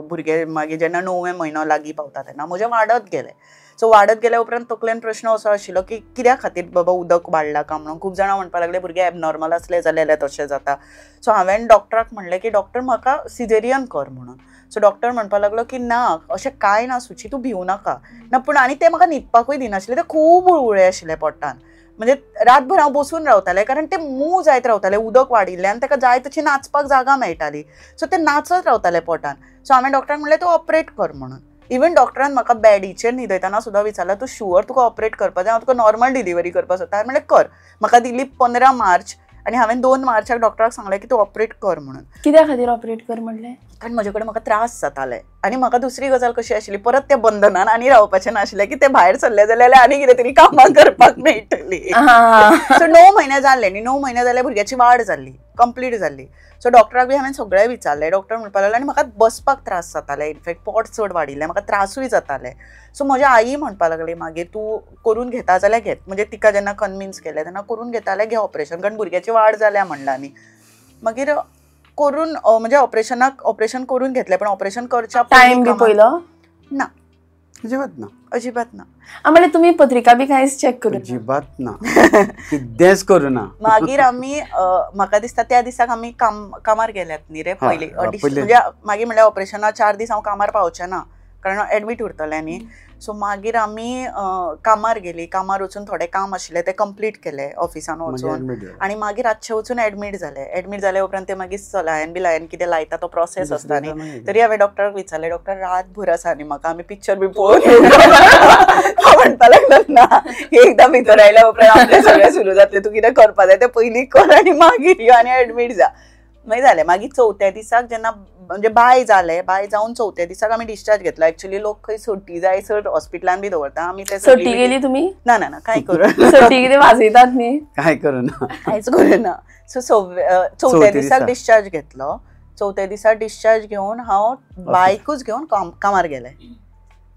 भुरगे मागीर जेन्ना 9वे म्हयनो लागीं पावता तेन्ना म्हजें वाडत गेलें. सो वाडत गेल्या उपरांत तकलेन प्रश्न असो आशिल्लो की कित्या खातीर बाबा उदक वाडलां काय म्हणून. खूब जाणां म्हणपाक लागले भुरगे एबनॉर्मल असले जाल्यार तशें जाता. सो हांवें डॉक्टराक म्हणलें की डॉक्टर म्हाका सिजेरियन कर म्हणून. सो डॉक्टर म्हणपाक लागलो की ना अशें कांय ना सुची, तूं भिवू नाका. ना पूण आनी ते म्हाका न्हिदपाकूय दिनाशिल्ले, ते खूब उळवळे आशिल्ले पोटान. म्हणजे रातभर हांव बसून रावतालें कारण ते मूव जायत रावतालें उदक वाडिल्लें आनी ताका जाय तशी नाचपाक जागा मेळटाली. सो ते नाचत रावताले पोटान. सो हांवें डॉक्टराक म्हणलें तूं ऑपरेट कर म्हणून. इवन डॉक्टरान म्हाका बॅडीचेर न्हिदयतना सुद्दां विचारलें तूं शुअर तुका ऑपरेट करपा जाय, हांव तुका नॉर्मल डिलिव्हरी करपाक सोदता. हांवें म्हणलें कर. म्हाका दिल्ली 15 मार्च आनी हांवें 2 मार्चाक डॉक्टराक सांगलें की तूं ऑपरेट कर म्हणून. कित्या खातीर ऑपरेट कर म्हणलें? कारण म्हजे कडेन म्हाका त्रास जाताले आनी म्हाका दुसरी गजाल कशी आशिल्ली, परत त्या बंधनान आनी रावपाचें नाशिल्लें की ते भायर सरले जाल्यार आनी कितें तरी कामां करपाक मेळटली. सो 9 म्हयने जाल्ले न्ही, 9 म्हयने जाल्यार भुरग्याची वाड जाल्ली, कंप्लीट जाल्ली. सो डॉक्टराक बी हांवें सगळें विचारलें. डॉक्टर म्हणपाक लागलो आनी म्हाका बसपाक त्रास जाताले, इनफॅक्ट पोट चड वाडिल्लें, म्हाका त्रासूय जाताले. सो म्हजी आई म्हणपाक लागली मागीर तूं करून घेता जाल्यार घेत. म्हणजे तिका जेन्ना कन्विन्स केलें तेन्ना करून घेता जाल्यार घे ऑपरेशन, कारण भुरग्याची वाड जाल्या म्हणलानी. मागीर करून म्हणजे ऑपरेशन करून घेतलें, पण ऑपरेशन करच्या टायम बी पयलो ना, अजिबात ना. म्हणजे तुम्ही पत्रिका बी कांयच चॅक करून अजिबात ना, कितेंच करूं ना. मागीर आमी म्हाका दिसता त्या दिसाक आमी कामार गेल्यात न्ही रे पयलीं. म्हणजे मागीर म्हणल्यार ऑपरेशना 4 दीस हांव कामार पावचें ना कारण एडमीट उरतलें न्ही. सो मागीर आमी कामार गेलीं. कामार वचून थोडें काम आशिल्लें तें कंप्लीट केलें ऑफिसान वचून आनी मागीर रातचें वचून एडमीट जाले उपरांत ते मागीर सलायन कितें लायता तो प्रोसेस आसता न्ही. तरी हांवें डॉक्टराक विचारलें, डॉक्टर रातभर आसा न्ही म्हाका, आमी पिक्चर बी पळोवन म्हणपाक लागलो ना एकदां भितर आयल्या उपरांत आपलें सगळें सुरू जातलें, तूं कितें करपा जाय तें पयलीं कर आनी मागीर यो आनी एडमीट जा. मागीर जालें. मागीर 4थ्या दिसाक जेन्ना म्हणजे बाय जावन 4थ्या दिसाक आमी डिस्चार्ज घेतलो. एक्चुअली लोक खंय सोटी जाय सर हॉस्पिटलान बी दवरता. आमी ते सोटी गेली तुमी? ना कांय करूं सोटी कितें वाजयतात न्ही, काय करूं ना, कांयच करूं ना. सो 4थ्या दिसाक डिस्चार्ज घेतलो. 4थ्या दिसाक डिस्चार्ज घेवन हांव बायकूच घेवन कामार गेलें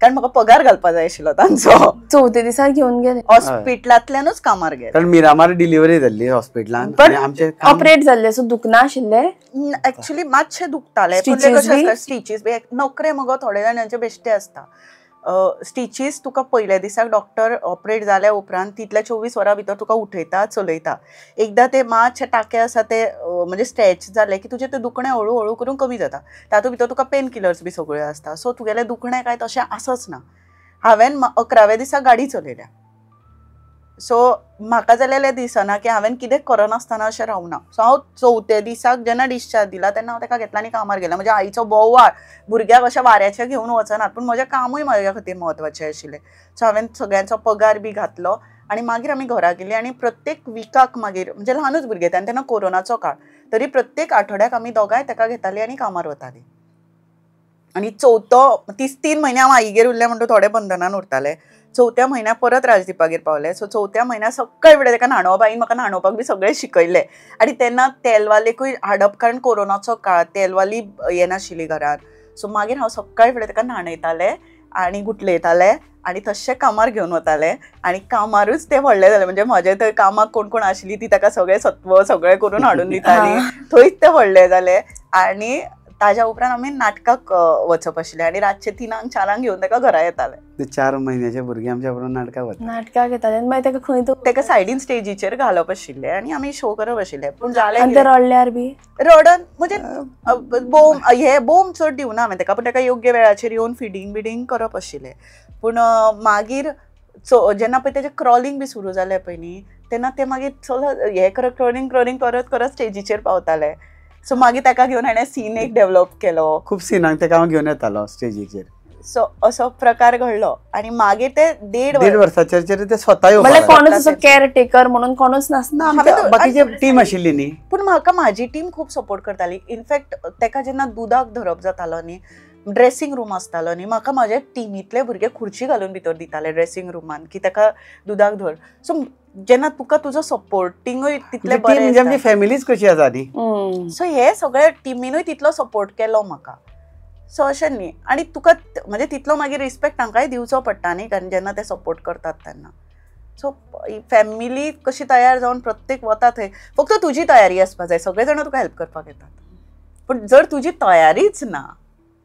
कारण म्हाका पगार घालपाक जाय आशिल्लो तांचो. 4थ्या दिसाक घेवन गेले हॉस्पिटलांतल्यानूच कामार गेले. कारण मिरामार डिलिव्हरी जाल्ली हॉस्पिटलान. ऑपरेट जाल्ले सो दुखना आशिल्ले? एक्चुअली मातशें दुखतालें. स्टिचीस बी नोकरे मगो थोडे जाणांचे बेश्टे आसता. स्टिचीस तुका पयल्या दिसाक डॉक्टर ऑपरेट जाल्या उपरांत तितल्या 24 वरां भितर तुका उठयता चलयता. एकदां ते मातशे टाके आसा ते म्हणजे स्ट्रेच जाले की तुजें तें दुखणें हळू हळू करून कमी जाता. तातूंत भितर तुका पेन किलर्स बी सगळ्यो आसता. सो तुगेलें दुखणें काय तशें आसच ना. हांवें 11व्या दिसाक गाडी चलयल्या. सो म्हाका जाल्यार दिसना की हांवें कितें करनासतना अशें रावना. सो हांव 4थ्या दिसाक जेन्ना डिस्चार्ज दिला तेन्ना हांव ताका घेतला आनी कामार गेलें. म्हज्या आईचो बोवाळ, भुरग्याक अशें वाऱ्याचें घेवन वचनात पूण म्हजें कामूय म्हाज्या खातीर म्हत्वाचें आशिल्लें. सो हांवें सगळ्यांचो पगार बी घातलो आनी मागीर आमी घरा गेलीं आनी प्रत्येक विकाक मागीर म्हणजे ल्हानूच भुरगे तेन्ना कोरोनाचो काळ तरी प्रत्येक आठवड्याक आमी दोगांय ताका घेतालीं आनी कामार वतालीं. आनी 3 म्हयने हांव आईगेर उरलें म्हणटून थोडे बंधनान उरतालें. 4थ्या म्हयन्याक परत राजदीपागेर पावलें. सो 4थ्या म्हयन्याक सकाळी फुडें ताका न्हाणोवप, आईन म्हाका न्हाणोवपाक बी सगळें शिकयलें. आनी तेन्ना तेलवालेकूय हाडप कारण कोरोनाचो काळ, तेलवाली हें नाशिल्ली घरांत. सो मागीर हांव सकाळी फुडें ताका न्हाणयतालें आनी गुटलयतालें आनी तशें कामार घेवन वतालें. आनी कामारूच तें व्हडलें जालें. म्हणजे म्हजे थंय कामाक कोण आशिल्ली ती ताका सगळें सत्व सगळें करून हाडून दिताली. थंयच तें व्हडलें जालें. आनी ताज्या उपरांत आमी नाटकाक वचप आशिल्लें आनी रातचे 3-4 घेवन ताका घरा येतालें. 4 म्हयन्याचे भुरगे आमच्या बरोबर नाटकाक येताले आनी मागीर ताका खंय ताका सायडीन स्टेजीचेर घालप आशिल्लें आनी आमी शो करप आशिल्ले. पूण जालें रडल्यार बी रडन म्हणजे बोम चड दिवना हांवें ताका, पूण ताका योग्य वेळाचेर येवन फिडींग करप आशिल्लें. पूण मागीर जेन्ना पळय तेजें क्रॉलिंग बी सुरू जालें पळय न्ही तेन्ना तें मागीर क्रॉलिंग करत स्टेजीचेर पावतालें. सो मागीर ताका घेवन हाणें सीन एक डेव्हलप केलो. खूब सिनाक ताका हांव घेवन येतालो स्टेजीचेर. सो असो प्रकार घडलो आणि मागीर ते देड वर्साचेर ते स्वता म्हणल्यार येवपाक कोणूच असो केअरटेकर म्हणून कोणूच नासना. बाकीचे टीम आशिल्ली न्ही. पूण म्हाका म्हाजी टीम खूब सपोर्ट करताली. इनफॅक्ट तेका जेन्ना दुदाक धरप जातालो न्ही, ड्रेसींग रूम आसतालो न्ही, म्हाका म्हाजे टिमींतले भुरगे खुर्ची घालून भितर दिताले ड्रेसींग रूमान की तेका दुदाक धर. सो जेन्ना तुका तुजो सपोर्टिंगूय तितले बरें म्हणजे फॅमिलीच कशी आसा न्ही. सो हे सगळे टिमीनूय तितलो सपोर्ट केलो म्हाका. सो अशें न्ही. आनी तुका म्हणजे तितलो मागीर रिस्पेक्ट तांकांय दिवचो पडटा न्ही, कारण जेन्ना ते सपोर्ट करतात तेन्ना. सो फॅमिली कशी तयार जावन प्रत्येक वता थंय फक्त तुजी तयारी आसपाक जाय. सगळे जाण तुका हेल्प करपाक येतात. पूण जर तुजी तयारीच ना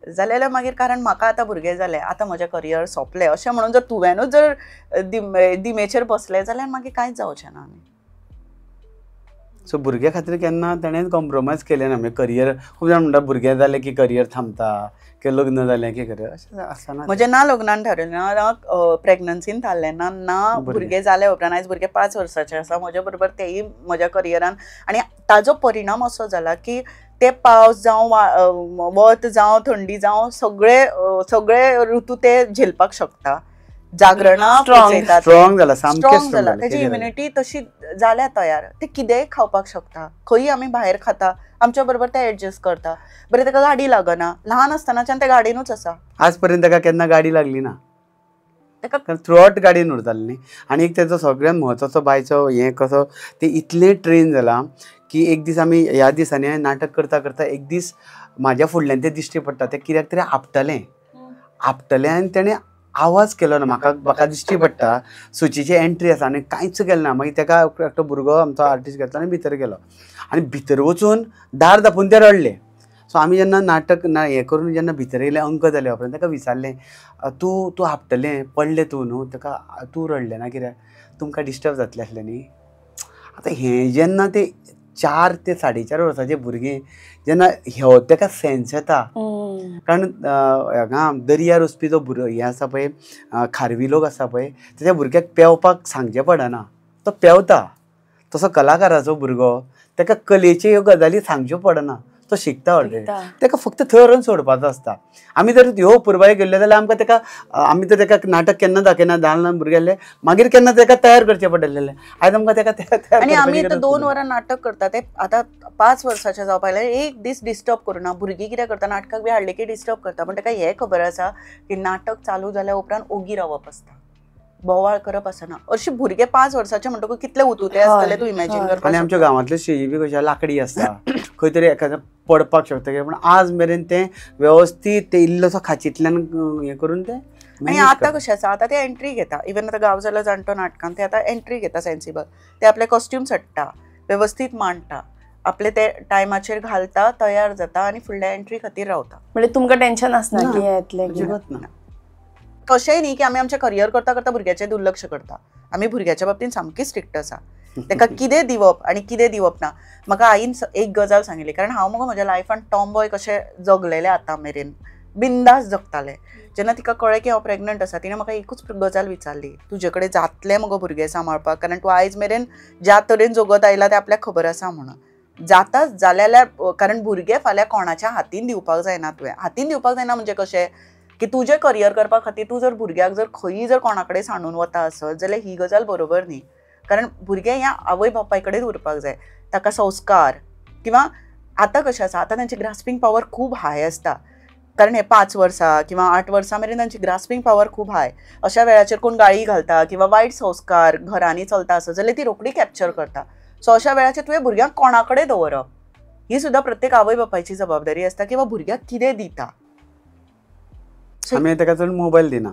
जाल्यार मागीर, कारण म्हाका आतां भुरगे जाले, आतां म्हजें करियर सोंपलें अशें म्हणून जर तुवेंनूच जर दिमेचेर बसलें जाल्यार मागीर कांयच जावचें ना. सो भुरग्या खातीर केन्ना ताणें कॉम्प्रोमायज केलें ना. म्हणजे करियर खूब जाण म्हणटा भुरगें जालें की करियर थांबता, की लग्न जालें की करियर अशें आसना. म्हणजे ना लग्नान थारलें ना प्रेग्नन्सीन थारलें ना भुरगे जाले उपरांत. आयज भुरगे 5 वर्साचे आसा म्हज्या बरोबर, तेय म्हज्या करियरान. आनी ताजो परिणाम असो जाला की ते पावस जावं वत जावं थंडी जावं सगळे ऋतू ते झेलपाक शकता. जागरणां स्ट्रॉंग जाला, सामकें स्ट्रॉंग जाला. तेजी इम्युनिटी तशी जाल्या तयार. ते कितेंय खावपाक शकता. खंय आमी भायर खाता आमच्या बरोबर ते एडजस्ट करता. बरें तेका गाडी लागना, ल्हान आसतनाच्यान ते गाडीनूच आसा. आज पर्यंत तेका केन्ना गाडी लागली ना. तेका थ्रू आउट गाडीन उरताली न्ही. आनी एक तेजो सगळ्यात म्हत्वाचो बायचो हें कसो ते इतलें ट्रेन जाला की एक दीस आमी ह्या दिसांनी नाटक करता करता एक दीस म्हाज्या फुडल्यान ते दिश्टी पडटा. ते कित्याक तरी आपटलें आनी तेणें आवाज केलो ना. म्हाका दिश्टी पडटा सुचीची एंट्री आसा आनी कांयच केलें ना. मागीर तेका एकटो भुरगो आमचो आर्टिस्ट घेतलो आनी भितर गेलो आनी भितर वचून दार धांपून ते रडले. सो आमी जेन्ना नाटक हें करून जेन्ना भितर येयले अंक जाले उपरांत तेका विचारलें तूं आपटलें पडलें तूं न्हू, तेका तूं रडलें ना कित्याक तुमकां डिस्टर्ब जातलें आसलें न्ही. आतां हें जेन्ना ते 4 ते 4.5 वर्साचे भुरगें जेन्ना तेका सेन्स येता. कारण हांगा दर्यार वचपी जो हें आसा पळय खारवी लोक आसा पळय तेज्या भुरग्याक पेंवपाक सांगचें पडना. तो पेंवता. तसो कलाकाराचो भुरगो तेका कलेच्यो ह्यो गजाली सांगच्यो पडना. तो शिकता ऑलरेडी. तेका फक्त थंय व्हरून सोडपाचो आसता. आमी जर ह्यो पुरबाय गेल्ले जाल्यार आमकां तेका आमी तर तेका नाटक केन्ना दाखयना. ल्हान भुरगे आसले मागीर केन्ना तेका तयार करचें पडलेलें. आयज आमकां तेका तयार. आनी आमी आतां 2 वरां नाटक करता ते आतां 5 वर्साचे जावपाक लागले. एक दीस डिस्टर्ब करूना. भुरगीं कितें करता नाटकाक बी हाडले की डिस्टर्ब करता. पूण तेका हें खबर आसा की नाटक चालू जाल्या उपरांत ओगी रावप आसता, बोवाळ करप आसना. अशी भुरगे 5 वर्साचे म्हणटकूच कितले उतुते आसतले तूं इमॅजीन करपाक. आनी आमच्या गांवांतल्यो स्टेजी बी कशें लाकडी आसता, खंय तरी एखादें पडपाक शकता. पूण आज मेरेन तें वेवस्थीत ते इल्लोसो खाचींतल्यान हें करून तें. आनी आतां कशें आसा आतां ते एंट्री घेता. इवन आतां गांव जालो जाणटो नाटकान ते आतां एंट्री घेता सेन्सिबल. ते आपले कॉस्ट्यूम्स हाडटा, वेवस्थीत मांडटा, आपले ते टायमाचेर घालता, तयार जाता आनी फुडल्या एंट्री खातीर रावता. म्हणजे तुमकां टेन्शन आसना की येतलें ना. कशेंय न्ही की आमी आमचें करियर करता करता भुरग्याचें दुर्लक्ष करता. आमी भुरग्याच्या बाबतींत सामकी स्ट्रिक्ट आसा. ताका कितें दिवप आनी कितें दिवप ना. म्हाका आईन एक गजाल सांगिल्ली, कारण हांव मगो म्हज्या लायफान टॉम बॉय कशें जगलेलें आतां मेरेन बिंदास जगतालें. जेन्ना तिका कळ्ळें की हांव प्रेग्नंट आसा तिणें म्हाका एकूच गजाल विचारली, तुजे कडेन जातलें मगो भुरगें सांबाळपाक, कारण तूं आयज मेरेन ज्या तरेन जगत आयला तें आपल्याक खबर आसा म्हणून. जाताच जाल्यार कारण भुरगें फाल्यां कोणाच्या हातीन दिवपाक जायना. तुवें हातीन दिवपाक जायना म्हणजे कशें की तुजें करियर करपा खातीर तूं जर भुरग्याक जर खंयी जर कोणा कडेन सांडून वता आसत जाल्यार ही गजाल बरोबर न्ही. कारण भुरगें ह्या आवय बापाय कडेन उरपाक जाय. ताका संस्कार किंवा आतां कशें आसा आतां तांची ग्रास्पिंग पावर खूब हाय आसता. कारण हे 5 वर्सां किंवा 8 वर्सां मेरेन तांची ग्रास्पिंग पावर खूब हाय. अशा वेळाचेर कोण गाळी घालता किंवा वायट संस्कार घरांनी चलता आसत जाल्यार ती रोखडी कॅप्चर करता. सो अशा वेळाचेर तुवें भुरग्यांक कोणा कडेन दवरप ही सुद्दां प्रत्येक आवय बापायची जबाबदारी आसता. किंवा भुरग्याक कितें दिता. आमी ताका चड मोबायल दिना.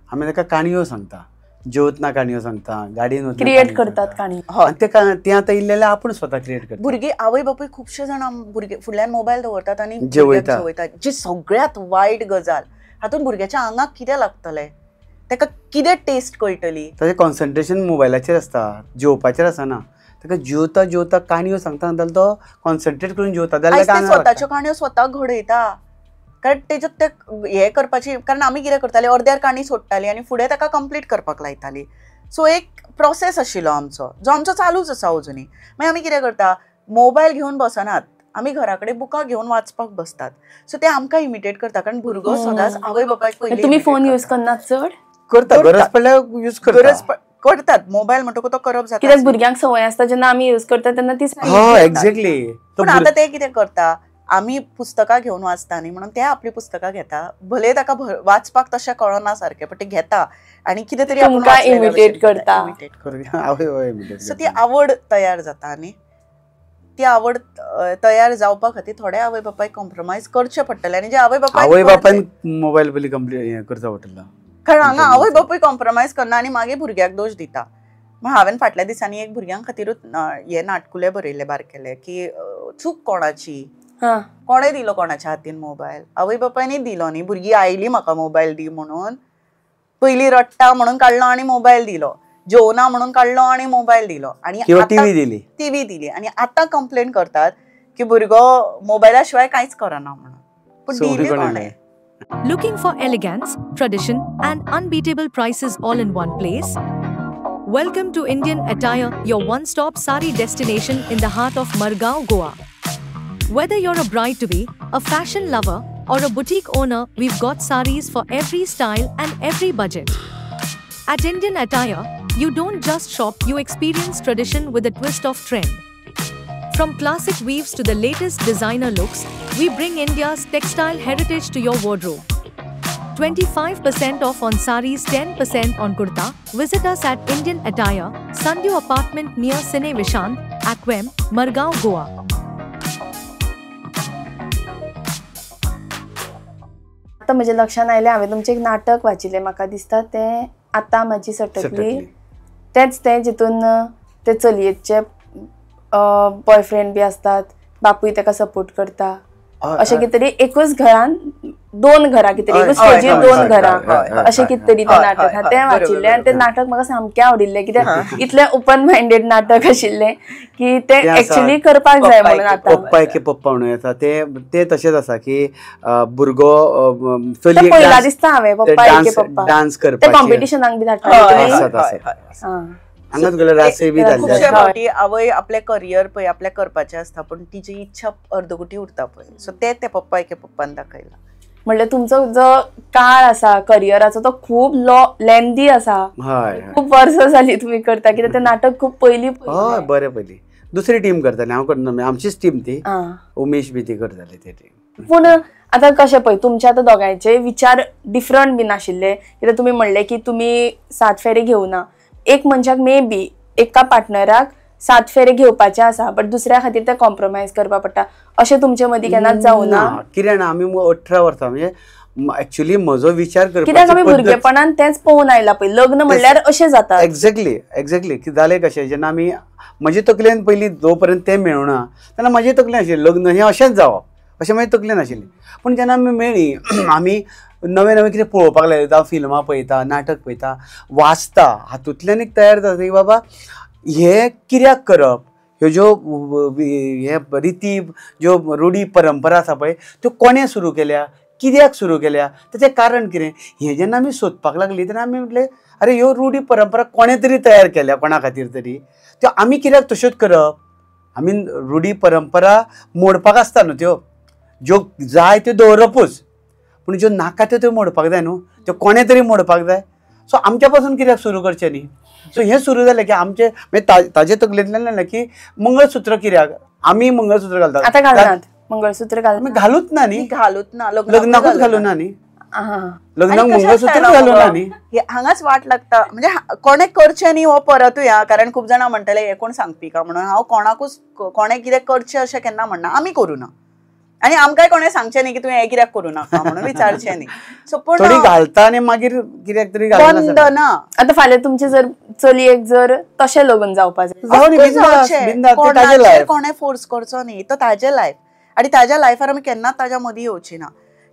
आमी ताका काणयो सांगता, जेवतना काणयो सांगता, गाडयेन क्रिएट करतात काणी. तें आतां इल्लें आपूण स्वता क्रिएट करता. भुरगीं आवय बापूय खुबशे जाण भुरगे फुडल्यान मोबायल दवरतात आनी जेवयतात. जी सगळ्यांत वायट गजाल. हातून भुरग्याच्या आंगाक कितें लागतलें, ताका कितें टेस्ट कळटली. ताचें कॉन्सन्ट्रेशन मोबायलाचेर आसता, जेवपाचेर आसना. ताका जेवता जेवता काणयो सांगता जाल्यार तो कॉन्सन्ट्रेट करून जेवता जाल्यार स्वताच्यो काणयो स्वता घडयता. कारण तेज्यात ते हें करपाची, कारण आमी कितें करतालीं अर्द्यार काणी सोडटालीं आनी फुडें ताका कंप्लीट करपाक लायतालीं. सो एक प्रोसेस आशिल्लो आमचो जो आमचो चालूच आसा अजुनी. मागीर आमी कितें करता मोबायल घेवन बसनात. आमी घरा कडेन बुकां घेवन वाचपाक बसतात. सो ते आमकां इमिटेट करता कारण भुरगो सदांच आवय बापायक पयलीं तुम्ही imitate फोन करता. यूज करनात चड? करता गरज पडल्यार यूज गरज करता. करतात. मोबायल म्हणटकूच तो करप जाता. कित्याक भुरग्यांक संवय आसता जेन्ना आमी यूज करता तेन्ना ती एक्झॅक्टली. पूण आतां ते कितें करता, आमी पुस्तकां घेवन वाचता न्ही म्हणून ते आपली पुस्तकां घेता. भले ताका वाचपाक तशें कळना सारकें पण ते घेता आनी कितें तरी तुमकां imitate करता. सो ती आवड तयार जाता न्ही. ती आवड तयार जावपा खातीर थोडे आवय बापायक कॉम्प्रोमायज करचे पडटले आनी जे आवय बापायन मोबायल पयलीं कंप्लीट करचा पडटलो. कारण हांगा आवय बापूय कॉम्प्रोमायज करना आनी मागीर भुरग्याक दोश दिता. हांवें फाटल्या दिसांनी एक भुरग्यां खातीरूच हे नाटकुले बरयले बारकेले की चूक कोणाची, कोणें दिलो कोणाच्या हातीन मोबायल, आवय बापायनी दिलो न्ही. भुरगीं आयली म्हाका मोबायल दी म्हणून, पयलीं रडटा म्हणून काडलो आनी मोबायल दिलो, जेवना म्हणून काडलो आनी मोबायल दिलो आनी टीव्ही दिली आनी आतां कंप्लेन करतात की भुरगो मोबायला शिवाय कांयच करना म्हणून. पूण दिली कोणें? Looking for elegance, tradition, and unbeatable prices all in one place? Welcome to Indian Attire, your one-stop sari destination in the heart of Margao, Goa. Whether you're a bride-to-be, a fashion lover, or a boutique owner, we've got saris for every style and every budget. At Indian Attire, you don't just shop, you experience tradition with a twist of trend. From classic weaves to the latest designer looks, we bring India's textile heritage to your wardrobe. 25% off on saris, 10% on kurta. Visit us at Indian Attire, Sandhu Apartment near Cine Vishant, Aquem, Margao, Goa. आता म्हज्या लक्षान आयलें, हांवें तुमचें एक नाटक वाचिल्लें, म्हाका दिसता तें आतां म्हाजी सटकली. तेंच तें जितून ते चलयेचे बॉयफ्रेंड बी असतात, बापूय ताका सपोर्ट करता, अशें कितें तरी एकूच घरान दोन घरां, कितें एकूच स्टेजीर दोन घरां, अशें कितें तरी तें नाटक आहा. तें वाचिल्लें आनी तें नाटक म्हाका सामकें आवडिल्लें. कित्याक इतलें ओपन मायंडेड नाटक आशिल्लें की तें एक्चुअली करपाक जाय म्हणून. आतां पप्पा एके पप्पा म्हणून येता ते तशेंच आसा की भुरगो पयला दिसता हांवें पप्पा एके पप्पा डान्स ते करपाक कॉम्पिटिशनाक बी धाडटा. हांगाच गेल्यार रासे बी खुबशे फावटी आवय आपलें करियर पळय आपलें करपाचें आसता पूण तिची इच्छा अर्दकुटी उरता पळय. सो ते पप्पा एके पप्पान दाखयला. म्हणल्यार तुमचो जो काळ आसा करियराचो तो खूब लेंदी आसा. खूब वर्सां जाली तुमी करता, कित्याक तें नाटक खूब पयलीं. हय बरें पयलीं दुसरी टीम करताली, हांव करना, आमचीच टीम ती, उमेश बी ती करताली ते टीम. पूण आतां कशें पळय तुमचे आतां दोगांयचे विचार डिफरंट बीन आशिल्ले. कित्याक तुमी म्हणलें की तुमी 7 फेरे घेवना. एक मनशाक मे बी एका पार्टनराक 7 फेरे घेवपाचे आसा बट दुसऱ्या खातीर ते कॉम्प्रोमायज करपाक पडटा, अशें तुमचे मदीं केन्नाच जावना? कित्याक ना, आमी 18 वर्सां म्हणजे एक्चुअली म्हजो विचार करपाचो, कित्याक आमी भुरगेपणान तेंच पळोवन आयला पळय, लग्न म्हणल्यार अशें जाता. एक्झॅक्टली की जालें कशें, जेन्ना आमी म्हजे तकलेन पयलीं जो पर्यंत तें मेळना तेन्ना म्हजे तकलेन आशिल्लें लग्न हें अशेंच जावप अशें म्हजे तकलेन आशिल्लें. पूण जेन्ना आमी मेळ्ळीं, आमी नवें नवें कितें पळोवपाक लागले, जावं फिल्मां पळयता, नाटक पळयता, वाचता, हातूंतल्यान एक तयार जाता की बाबा हे कित्याक करप, ह्यो ज्यो हे रिती ज्यो रुढी परंपरा आसा पळय त्यो कोणें सुरू केल्या, कित्याक सुरू केल्या, ताचें कारण कितें, हें जेन्ना आमी सोदपाक लागलीं तेन्ना आमी म्हटलें अरे ह्यो रुढी परंपरा कोणें तरी तयार केल्या, कोणा खातीर तरी, त्यो आमी कित्याक तश्योच करप. आमी रुढी परंपरा मोडपाक आसता न्हू, त्यो ज्यो जाय त्यो दवरपूच, पूण ज्यो नाका त्यो मोडपाक जाय न्हू, त्यो कोणें तरी मोडपाक जाय. सो आमच्या पासून कित्याक सुरू करचें न्ही. सो हें सुरू जालें की आमचें मागीर ताजे तकलेंतल्यान जालें की मंगळसूत्र कित्याक, आमी मंगळसूत्र घालतात, आतां घालनात मंगळसूत्र घालूच ना न्ही, घालूच ना, लग्नाकूच घालूना न्ही, लग्नाक मंगळसूत्र घालूना न्ही. हांगाच वाट लागता. म्हणजे कोणें करचें न्ही हो परतूय हा, कारण खूब जाणां म्हणटले हे कोण सांगपी का म्हणून. हांव कोणाकूच कोणें कितें करचें अशें केन्ना म्हणना. आमी करूना आनी आमकांय कोणें सांगचें न्ही की तुवें हें कित्याक करूं नाका म्हणून विचारचें न्ही. सो पूण थोडी घालता आनी मागीर कित्याक तरी बंद ना. आतां फाल्यां तुमचे जर चलयेक जर तशें लग्न जावपाक जाय, कोणें फोर्स करचो न्ही, तो ताजें लायफ आनी ताज्या लायफार आमी केन्नाच ताज्या मदीं येवची ना.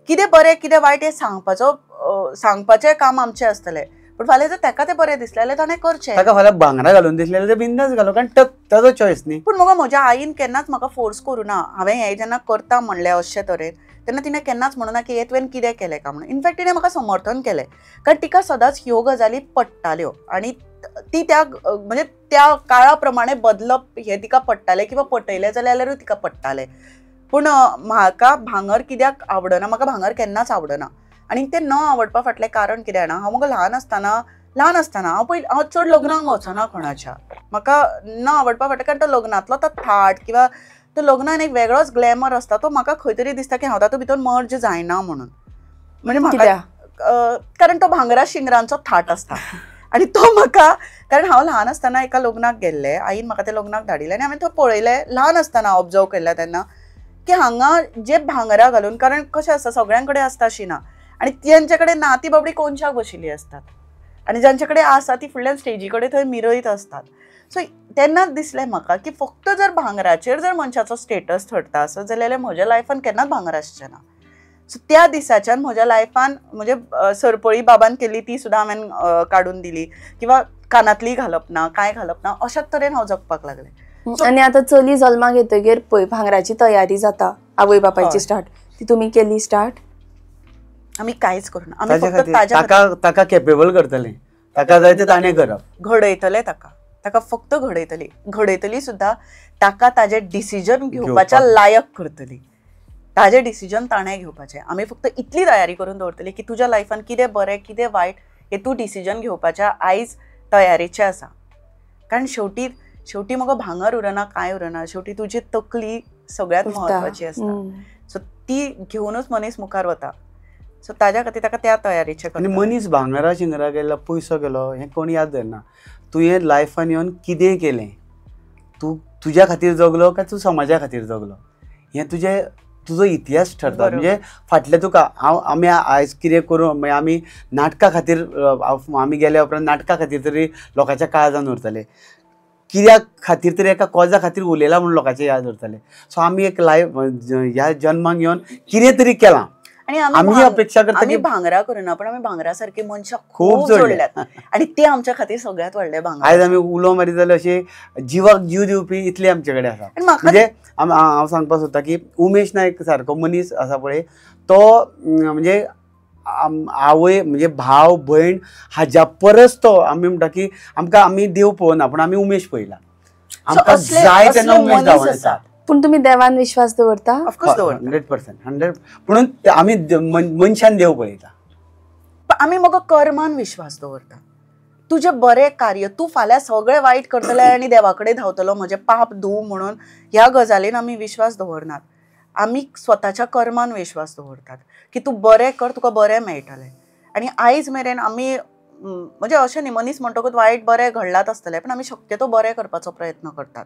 कितें बरें कितें वायट हें सांगपाचें काम आमचें आसतलें, पण फाल्यां जर ताका तें बरें दिसलें जाल्यार ताणें करचें. ताका फाल्यां भांगरां घालून दिसलें जाल्यार बिंदास घालूं, कारण ताजो चॉयस न्ही. पूण म्हाका म्हज्या आईन केन्नाच म्हाका फोर्स करूं ना. हांवें हें जेन्ना करता म्हणलें अशें तरेन तेन्ना तिणें केन्नाच म्हणूं ना की हे तुवें कितें केलें काय म्हणून. इनफॅक्ट तिणें म्हाका समर्थन केलें, कारण तिका सदांच ह्यो गजाली पडटाल्यो आनी ती त्या त्या काळा प्रमाणे बदलप हें तिका पडटालें किंवा पटयलें जाल्यारूय तिका पडटालें. पूण म्हाका भांगर कित्याक आवडना, म्हाका भांगर केन्नाच आवडना. आनी तें न आवडपा फाटलें कारण कितें जाणा, हांव मगो ल्हान आसतना हांव चड लग्नाक वचना कोणाच्या. म्हाका न आवडपा फाटलें कारण तो लग्नांतलो तो थाट किंवा तो लग्नान एक वेगळोच ग्लॅमर असता, तो म्हाका खंय तरी दिसता की हांव तातूंत भितर मर्ज जायना म्हणून. म्हणजे म्हाका कारण तो भांगरा शिंगरांचो थाट आसता आनी तो म्हाका, कारण हांव ल्हान आसतना एका लग्नाक गेल्लें, आईन म्हाका ते लग्नाक धाडिल्लें आनी हांवें थंय पळयलें ल्हान आसतना ऑब्जर्व केल्लें तेन्ना की हांगा जे भांगरा घालून, कारण कशें आसता सगळ्यां कडेन आसता अशी ना, आनी तेंचे कडेन ना ती बाबडी कोनशाक बशिल्ली असतात आनी जांचे कडेन आसा ती फुडल्यान स्टेजी कडेन थंय मिरयत असतात. सो तेन्नाच दिसलें म्हाका की फक्त जर भांगराचेर जर मनशाचो स्टेटस थरता आसत जाल्यार म्हज्या लायफान केन्नाच भांगर आसचें ना. सो त्या दिसाच्यान म्हज्या लायफान म्हणजे सरपळी बाबान केल्ली ती सुद्दां हांवें काडून दिली, किंवा कानातली घालप ना, काय घालप ना, अशाच तरेन हांव जगपाक लागलें. आनी आतां चली जल्माक येतगीर पळय भांगराची तयारी जाता आवय बापायची स्टार्ट, ती तुमी केली स्टार्ट? आमी कांयच करूना, आमी फक्त ताका केपेबल करतले, ताका जाय ते ताणें करप, घडयतले ताका फक्त घडयतली सुद्दां, ताका ताजें डिसिजन घेवपाच्या लायक करतली, ताजें डिसिजन ताणें घेवपाचें. आमी फक्त इतली तयारी करून दवरतली की तुज्या लायफान कितें बरें कितें वायट हें तूं डिसिजन घेवपाच्या आयज तयारेचें आसा. कारण शेवटी मगो भांगर उरना कांय उरना, शेवटी तुजी तकली सगळ्यांत म्हत्वाची आसता. सो ती घेवनूच मनीस मुखार वता. सो ताज्या खातीर ताका त्या तयारीचें. आनी मनीस भांगरा शिंगरा गेलो, पयसो गेलो, हें कोण याद धरना. तुवें लायफान येवन कितें केलें, तूं तुज्या खातीर जगलो काय तूं समाजा खातीर जगलो, हें तुजो इतिहास ठरता. म्हणजे फाटलें तुका आमी आयज कितें करूं, मागीर आमी नाटका खातीर आमी गेल्या उपरांत नाटका खातीर तरी लोकांच्या काळजान उरतले, कित्या खातीर तरी एका कॉजा खातीर उलयला म्हणून लोकांचे याद उरतले. सो आमी एक लायफ ह्या जन्माक येवन कितें तरी केलां आनी आमी अपेक्षा करता आमी भांगरा करिना, पण आमी भांगरा सारकी मनशां खूब जोडल्यात आनी ते आमच्या खातीर सगळ्यात व्हडलें भांगर. आयज आमी उलो मारी जाल्यार अशें जिवाक जीव दिवपी इतले आमचे कडेन आसा. म्हणजे हांव सांगपाक सोदतां की उमेश नायक सारको मनीस आसा पळय, तो म्हणजे आवय म्हणजे भाव भयण हाज्या परस तो आमी म्हणटा की आमी देव पळोवना पूण आमी उमेश पळयला. आमकां जाय तेन्ना उमेश गांवान येता. पूण तुमी देवान विश्वास दवरता? ऑफकोर्स दवरता, 100%. म्हणून आमी मनशान देव पळयता. आमी मगो कर्मान विश्वास दवरता. तुजें बरें कार्य, तूं फाल्यां सगळें वायट करतले आनी देवा कडेन धांवतलो म्हजें पाप धुव म्हणून, ह्या गजालीन आमी विश्वास दवरनात. आमी स्वताच्या कर्मान विश्वास दवरतात की तूं बरें कर, तुका बरें मेळटलें. आनी आयज मेरेन आमी म्हणजे अशें न्ही, मनीस म्हणटकूच वायट बरें घडलात आसतलें, पण आमी शक्यतो बरें करपाचो प्रयत्न करतात.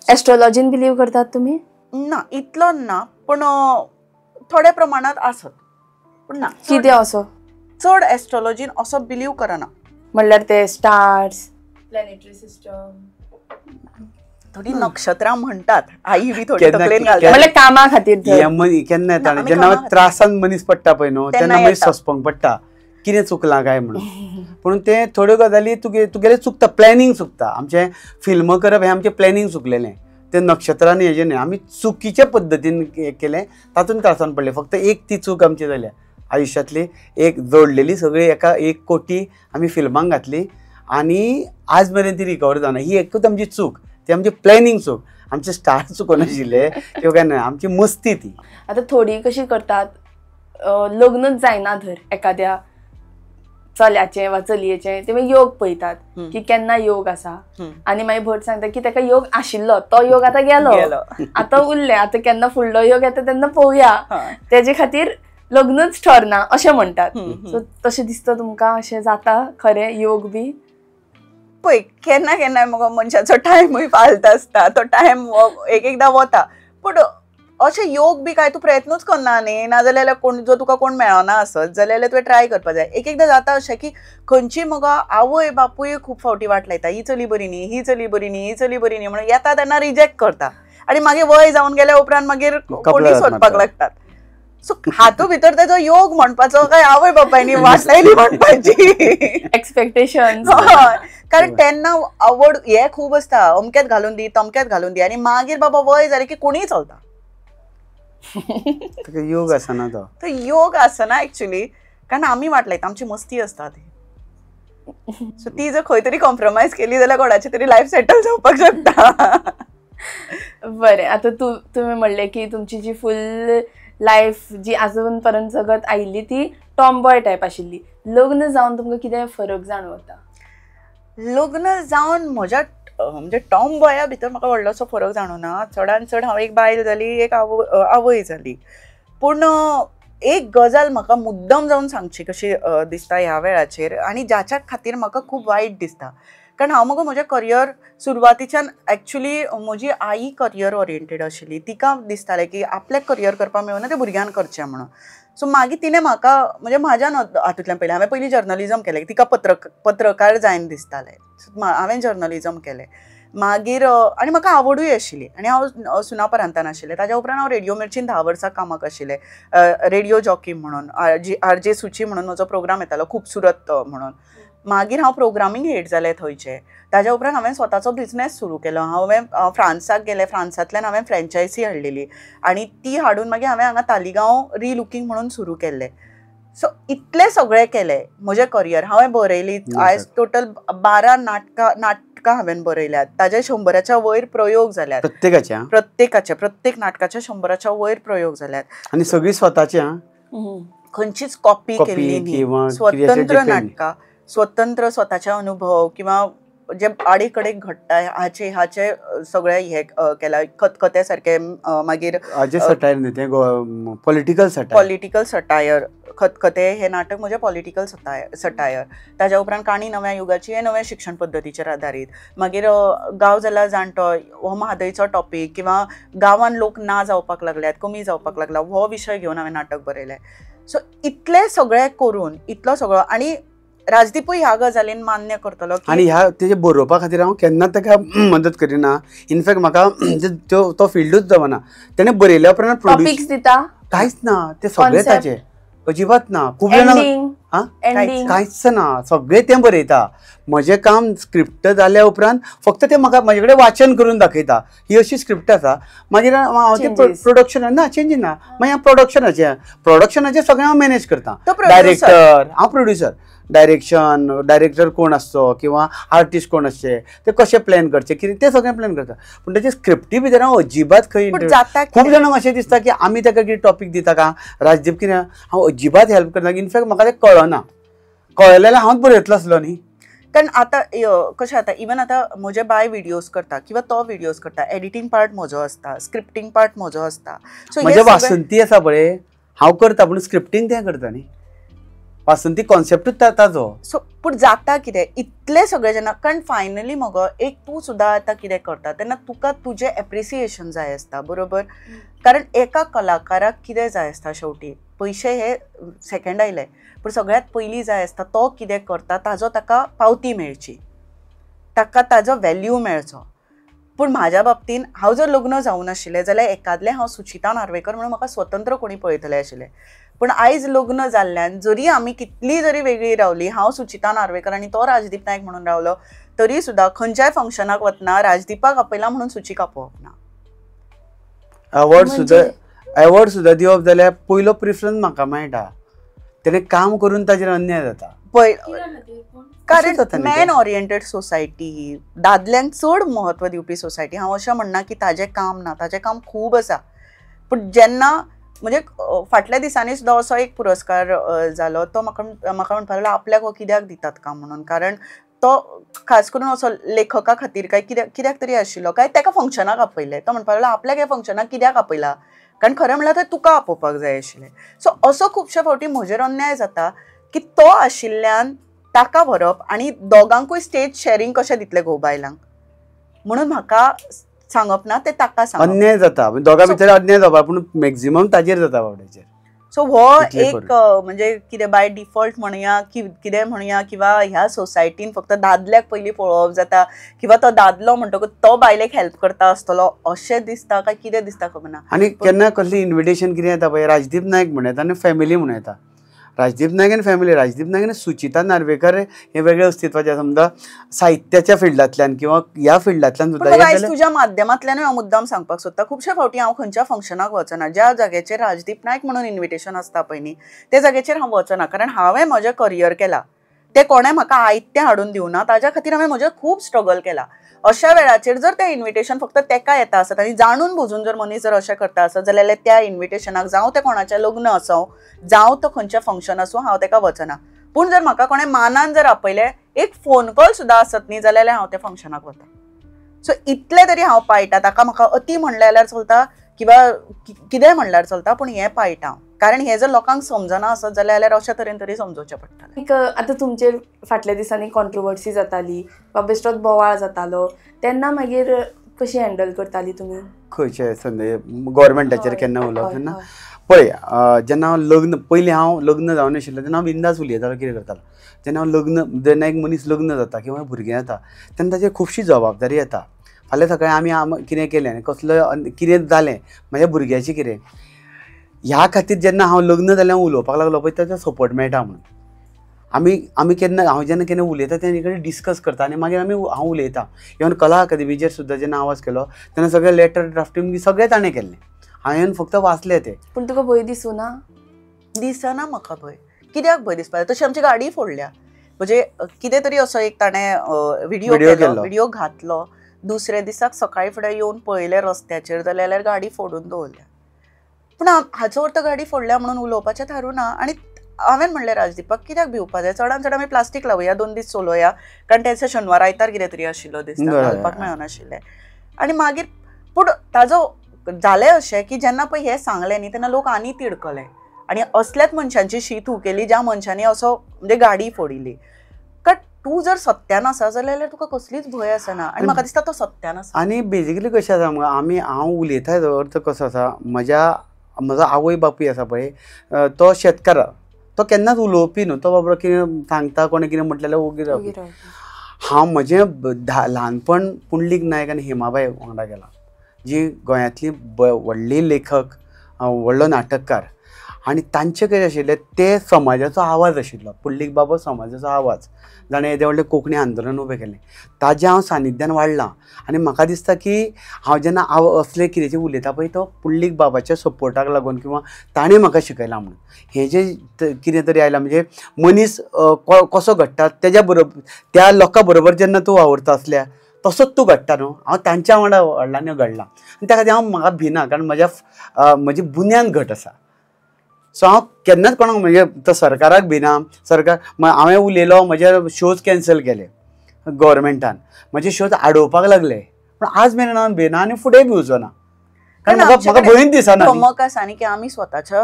एस्ट्रोलॉजीन बिलीव करतात तुमी? ना, इतलो ना, पूण थोड्या प्रमाणात आसत. पूण ना, कितें असो चड एस्ट्रोलॉजीन असो बिलीव करना. म्हणल्यार ते स्टार्स, प्लॅनेटरी सिस्टम, थोडी नक्षत्रां म्हणटात, आई बी थोडी तकलेन घालता. म्हणल्यार कामा खातीर केन्ना येता जेन्ना त्रासान मनीस पडटा पळय न्हू, तेन्ना मनीस सोंसपाक पडटा कितें चुकलां काय म्हणून. पूण ते थोड्यो गजाली तुगेलें चुकता, प्लॅनिंग चुकता. आमचें फिल्म करप हें आमचें प्लॅनिंग चुकलेलें, ते नक्षत्रांनी हेजें न्ही, आमी चुकीच्या पद्दतीन केलें, तातूंत त्रासान पडलें. फक्त एक ती चूक आमची जाल्या आयुश्यांतली, एक जोडलेली सगळी एका 1 कोटी आमी फिल्मांक घातली आनी आज मेरेन ती रिकवर जावना. ही एकूच आमची चूक, ती आमची प्लॅनिंग चूक. आमचे स्टार चुकोनाशिल्ले किंवां काय ना, आमची मस्ती ती. आतां थोडी कशी करतात, लग्नच जायना धर एखाद्या चल्याचें वा चलयेचें, ते योग पळयतात की केन्ना योग आसा, आनी मागीर भट सांगता की ताका योग आशिल्लो, तो योग आतां गेलो, आतां उरलें, आतां केन्ना फुडलो योग येता तेन्ना पळोवया, तेजे खातीर लग्नच ठरना अशें म्हणटात. सो तशें दिसता तुमकां अशें जाता खरें योग बी? पळय, केन्ना केन्ना मगो मनशाचो टायमूय फाल्त आसता, तो टायम एकदां वता, पूण अशें योग बी काय तूं प्रयत्नूच करना न्ही, नाजाल्यार कोण जर तुका कोण मेळना आसत जाल्यार तुवें ट्राय करपाक जाय. एकदां जाता अशें की खंयची मगो आवय बापूय खूब फावटी वाट लायता, ही चली बरी न्ही, ही चली बरी न्ही, ही चली बरी न्ही म्हणून येता तेन्ना रिजेक्ट करता आनी मागीर वय जावन गेल्या उपरांत मागीर कोणी सोदपाक लागतात. सो हातूंत भितर तेजो योग म्हणपाचो काय आवय बापायनी वाट लायली म्हणपाची एक्सपेक्टेशन. कारण तेन्ना आवड हे खूब आसता, अमक्यात घालून दी तमक्यात घालून दी, आनी मागीर बाबा वय जालें की कोणीय चलता. योग आसना तो योग आसना एक्चुअली, कारण आमी वाट लायता, आमची मस्ती आसता ती. सो ती जर खंय तरी कॉम्प्रोमायज केली जाल्यार कोणाची तरी लायफ सेटल जावपाक शकता. बरें, आता तुम्ही म्हणले की तुमची जी फुल लायफ जी आजून पर्यंत जगत आयिल्ली ती टॉमबॉय टायप आशिल्ली. लग्न जावन तुमकां कितें फरक जाणवता? लग्न जावन म्हज्या म्हणजे टॉम बॉया भितर म्हाका व्हडलोसो फरक जाणवना. चडान चड हांव एक बायल जाली, एक आवय जाली. पूण एक गजाल म्हाका मुद्दम जावन सांगची कशी दिसता ह्या वेळाचेर, आनी जाच्या खातीर म्हाका खूब वायट दिसता. कारण हांव मगो म्हजें करियर सुरवातीच्यान एक्चुली म्हजी आई करियर ओरिएंटेड आशिल्ली. तिका दिसतालें की आपल्याक करियर करपाक मेळना तें भुरग्यान करचें म्हणून. सो मागीर तिणें म्हाका म्हणजे म्हाज्या हातूंतल्यान पयलें हांवें पयलीं जर्नलिजम केलें. तिका पत्रकार जायन दिसतालें. हांवें जर्नलिजम केलें. मागीर आनी म्हाका आवडूय आशिल्ली आनी हांव सुनापरान्तान आशिल्लें. ताज्या उपरांत हांव रेडिओ मिर्चीन 10 वर्सां कामाक आशिल्लें, रेडिओ जॉकी म्हणून. RJ सुची म्हणून म्हजो प्रोग्राम येतालो खूबसूरत म्हणून. मागीर हांव प्रोग्रामींग हेड जालें थंयचें. ताज्या उपरांत हांवें स्वताचो बिझनेस सुरू केलो. हांवें फ्रांसाक गेलें. फ्रांसांतल्यान हांवें फ्रँचायझी हाडलेली आनी ती हाडून मागीर हांवें हांगा तालिगांव रिलुकींग म्हणून सुरू केल्लें. सो इतलें सगळें केलें म्हजें करियर. हांवें बरयली आयज टोटल 12 नाटकां हांवें बरयल्यात. ताजे 100च्या वयर प्रयोग जाल्यात. प्रत्येक नाटकाचे 100च्या वयर प्रयोग जाल्यात. आनी सगळीं स्वताची खंयचीच कॉपी केल्ली न्ही. स्वतंत्र नाटकां, स्वतंत्र स्वताचे अनुभव किंवा जे आडे घडटा हाचे सगळे हे केला. खतखते सारखे. मागीर पॉलिटिकल सटायर. खतखते हे नाटक म्हणजे पॉलिटिकल सटायर. ताज्या उपरांत काणी नव्या युगाची हे नव्या शिक्षण पद्दतीचेर आदारीत. मागीर गांव जाला जाणटो हो म्हादयचो टॉपीक किंवा गांवान लोक ना जावपाक लागल्यात, कमी जावपाक लागला, हो विशय घेवन हांवें नाटक बरयलें. सो इतलें सगळें करून इतलो सगळो आनी राजदीपूय ह्या गजालीन मान्य करतलो. आनी ह्या तेजे बरोवपा खातीर हांव केन्ना ताका मदत करिना. इनफॅक्ट म्हाका तो फिल्डूच जमना. तेणे बरयल्या उपरांत टॉपिक्स दिता कांयच ना. ते सगळे ताचे अजिबात ना. खूब जाणां कांयच ना. सगळें तें बरयता. म्हजें काम स्क्रिप्ट जाल्या उपरांत फक्त तें म्हाका म्हाजे कडेन वाचन करून दाखयता. ही अशी स्क्रिप्ट आसा. मागीर हांव तें प्रोडक्शनान ना चेंज ना. मागीर हांव प्रोडक्शनाचें सगळें हांव मॅनेज करता. डायरेक्टर, हांव प्रोड्युसर. डायरेक्टर कोण आसचो किंवा आर्टिस्ट कोण आसचे, ते कशें प्लॅन करचे कितें तें सगळें प्लॅन करता. पूण तेजे स्क्रिप्टी भितर हांव अजिबात खंय खूब जाणांक अशें दिसता की आमी ताका कितें टॉपीक दिता का राजदीप कितें. हांव अजिबात हेल्प करना. इनफॅक्ट म्हाका तें कळना. कळलें जाल्यार हांवच बरयतलो आसलो न्ही. कारण आतां कशें जाता इवन आतां म्हजे बाय व्हिडियोज करता किंवा तो व्हिडियोज करता. एडिटींग पार्ट म्हजो आसता, स्क्रिप्टींग पार्ट म्हजो आसता. सो म्हजे वासंती आसा पळय हांव करता पूण स्क्रिप्टींग तें करता न्ही. वासंती कॉन्सेप्टूच ताजो. सो पूण जाता कितें इतलें सगळें जेन्ना कारण फायनली मगो एक तूं सुद्दां आतां कितें करता तेन्ना तुका तुजें एप्रिसिएशन जाय आसता बरोबर. कारण एका कलाकाराक कितें जाय आसता शेवटी पयशे हे सेकंड आयले पूण सगळ्यांत पयलीं जाय आसता तो कितें करता ताजो ताका पावती मेळची, ताका ताजो व्हॅल्यू मेळचो. पूण म्हाज्या बाबतीन हांव जर लग्न जावून आशिल्लें जाल्यार एकादलें हांव सुचिता नार्वेकर म्हणून म्हाका स्वतंत्र कोणी पळयतलें आशिल्लें. पूण आयज लग्न जाल्ल्यान जरी आमी कितली जरी वेगळी रावली, हांव सुचिता नार्वेकर आनी तो राजदीप नायक म्हणून रावलो तरी सुद्दां खंयच्याय फंक्शनाक वतना राजदीपाक आपयला म्हणून सुचीक आपोवप ना. अवॉर्ड सुद्दां दिवप जाल्यार पयलो प्रिफरन्स म्हाका मेळटा. तेणें काम करून ताजेर अन्याय जाता. कारण मॅन ओरिएंटेड सोसायटी ही दादल्यांक चड म्हत्व दिवपी सोसायटी. हांव अशें म्हणना की ताजें काम ना, ताजें काम खूब आसा. पूण जेन्ना म्हणजे फाटल्या दिसांनी सुद्दां असो एक पुरस्कार जालो तो म्हाका म्हणपाक लागलो आपल्याक हो कित्याक दितात काय म्हणून. कारण तो खास करून असो लेखका खातीर काय कित्याक तरी आशिल्लो काय ताका फंक्शनाक आपयले. तो म्हणपाक लागलो आपल्याक ह्या फंक्शनाक कित्याक आपयला कारण खरें म्हणल्यार थंय तुका आपोवपाक जाय आशिल्लें. सो असो खुबशे फावटी म्हजेर अन्याय जाता की तो आशिल्ल्यान ताका व्हरप आनी दोगांकूय स्टेज शेअरिंग कशें दितलें घोव बायलांक म्हणून म्हाका सांगप ना ते ताका सांगप. अन्याय जाता दोगां भितर अन्याय जावपा पूण मॅक्झिमम ताजेर जाता बावड्याचेर. सो हो एक म्हणजे कितें बाय डिफॉल्ट म्हणुया कितें म्हणुया किंवा ह्या सोसायटीन फक्त दादल्याक पयलीं पळोवप जाता किंवा तो दादलो म्हणटकूच तो बायलेक हेल्प करता आसतलो अशें दिसता काय कितें दिसता खबर ना. आनी केन्ना कसली इन्विटेशन कितें येता पळय राजदीप नायक म्हणून येता आनी फॅमिली म्हणून येता. राजदीप नायक आनी फॅमिली. राजदीप नायक आनी सुचिता नार्वेकर हे वेगळे अस्तित्वाचे समजा साहित्याच्या फिल्डांतल्यान किंवा ह्या फिल्डांतल्यान सुद्दां. तुज्या माध्यमांतल्यानूय हांव मुद्दाम सांगपाक सोदता खुबशे फावटी हांव खंयच्या फंक्शनाक वचना ज्या जाग्याचेर राजदीप नायक म्हणून इन्विटेशन आसता पळय न्ही ते जाग्याचेर हांव वचना. कारण हांवें म्हजें करियर केलां ते कोणें म्हाका आयतें हाडून दिवना, ताज्या खातीर हांवें म्हजें खूब स्ट्रगल केला. अशा वेळाचेर जर तें इन्विटेशन फक्त तेका येता आसत आनी जाणून बुजून जर मनीस जर अशें करता आसत जाल्यार त्या इन्विटेशनाक जावं तें कोणाचें लग्न आसूं जावं तो खंयचें फंक्शन आसूं हांव तेका वचना. पूण जर म्हाका कोणें मानान जर आपयलें, एक फोन कॉल सुद्दां आसत न्ही जाल्यार हांव त्या फंक्शनाक वता. सो इतलें तरी हांव पाळटा. ताका म्हाका अति म्हणलें जाल्यार चलता किंवा कितेंय म्हणल्यार चलता, पूण हें पाळटा. कारण हे जर लोकांक समजना आसत जाल्यार अशा तरेन तरी समजोवचें पडटलें. आतां तुमचेर फाटल्या दिसांनी कॉन्ट्रोवर्सी जाताली वा बेश्टोच बोवाळ जातालो, तेन्ना मागीर कशी हँडल करताली तुमी? खंयचे संदे गव्हर्मेंटाचेर केन्ना उलोवप तेन्ना पळय, जेन्ना हांव लग्न जावन आशिल्लें तेन्ना हांव बिंदास उलयतालो. कितें करतालो जेन्ना जेन्ना एक मनीस लग्न जाता किंवा भुरगें जाता तेन्ना ताचेर खुबशी जबाबदारी येता. फाल्यां सकाळीं आमी कितें केलें आनी कसलें कितें जालें म्हाज्या भुरग्याचें कितें, ह्या खातीर जेन्ना हांव लग्न जालें उलोवपाक लागलो पळय ताचो सपोर्ट मेळटा म्हणून. आमी हांव जेन्ना केन्ना उलयता तेन्ना कडेन डिस्कस करता आनी मागीर हांव उलयतां. इवन कला अकादेमीचेर सुद्दां जेन्ना आवाज केलो तेन्ना सगळें लेटर ड्राफ्टींग सगळें ताणें केल्लें, हांवें फक्त वाचलें तें. पूण तुका भंय दिसूना? दिसना म्हाका भंय. कित्याक भंय दिसपाक? तशी आमची गाडी फोडल्या. म्हणजे कितें तरी असो एक ताणें व्हिडिओ घातलो, दुसऱ्या दिसाक सकाळी फुडें येवन पळयलें रस्त्याचेर जाल्यार गाडी फोडून दवरल्या. पूण हाचो अर्थ गाडी फोडल्या म्हणून उलोवपाचें थारूना. आनी हांवें म्हणलें राजदीपाक कित्याक भिवपा जाय, चडान चड आमी प्लास्टीक लावया, 2 दीस चलोवया, कारण त्या दिसा शेनवार आयतार कितें तरी आशिल्लो दिसता, घालपाक मेळनाशिल्लें. आनी मागीर पूण ताजो जालें अशें की जेन्ना पळय हें सांगलें न्ही तेन्ना लोक आनी तिडकले आनी असल्याच मनशांची शीत हुकेली ज्या मनशांनी असो म्हणजे गाडी फोडिल्ली. कारण तूं जर सत्यान आसा जाल्यार तुका कसलीच भंय आसना आनी म्हाका दिसता तो सत्यान आसा. आनी बेजिकली कशें आसा हांव उलयता हेजो अर्थ कसो आसा, म्हजो आवय बापूय आसा पळय तो शेतकार, तो केन्नाच उलोवपी न्हू. तो बाबा कितें सांगता कोणें कितें म्हटलें जाल्यार ओगी रावपी. हांव म्हजें ल्हानपण पुंडलीक नायक आनी हेमाबाई वांगडा गेलां, जी गोंयांतली व्हडली लेखक, व्हडलो नाटककार. आनी तांचें कितें आशिल्लें ते समाजाचो आवाज आशिल्लो. पुंडलीक बाबा समाजाचो आवाज, जाणें येदें व्हडलें कोंकणी आंदोलन उबें केलें. ताजें हांव सानिध्यान वाडलां आनी म्हाका दिसता की हांव जेन्ना असलें कितेंचें उलयता पळय तो पुंडलीक बाबाच्या सपोर्टाक लागून किंवा ताणें म्हाका शिकयलां म्हणून. हें जें कितें तरी आयलां म्हणजे मनीस कसो घडटा तेज्या बरोबर त्या लोकां बरोबर जेन्ना तूं वावरता असल्या तसोच तूं घडटा न्हू. हांव तांच्या वांगडा व्हडलां घडलां आनी त्या खातीर म्हाका भिना, कारण म्हजी बुन्यान घट आसा. सो हांव केन्नाच कोणाक म्हणजे तो सरकाराक भिना. हांवें उलयलो, म्हजे शोज कॅन्सल केले गव्हर्मेंटान, म्हजे शोज आडोवपाक लागले, पूण आज मेरेन हांव भिना आनी फुडेंय भिवचो ना. कारण म्हाका भंयच दिसना. धमक आसा न्ही की आमी स्वताच्या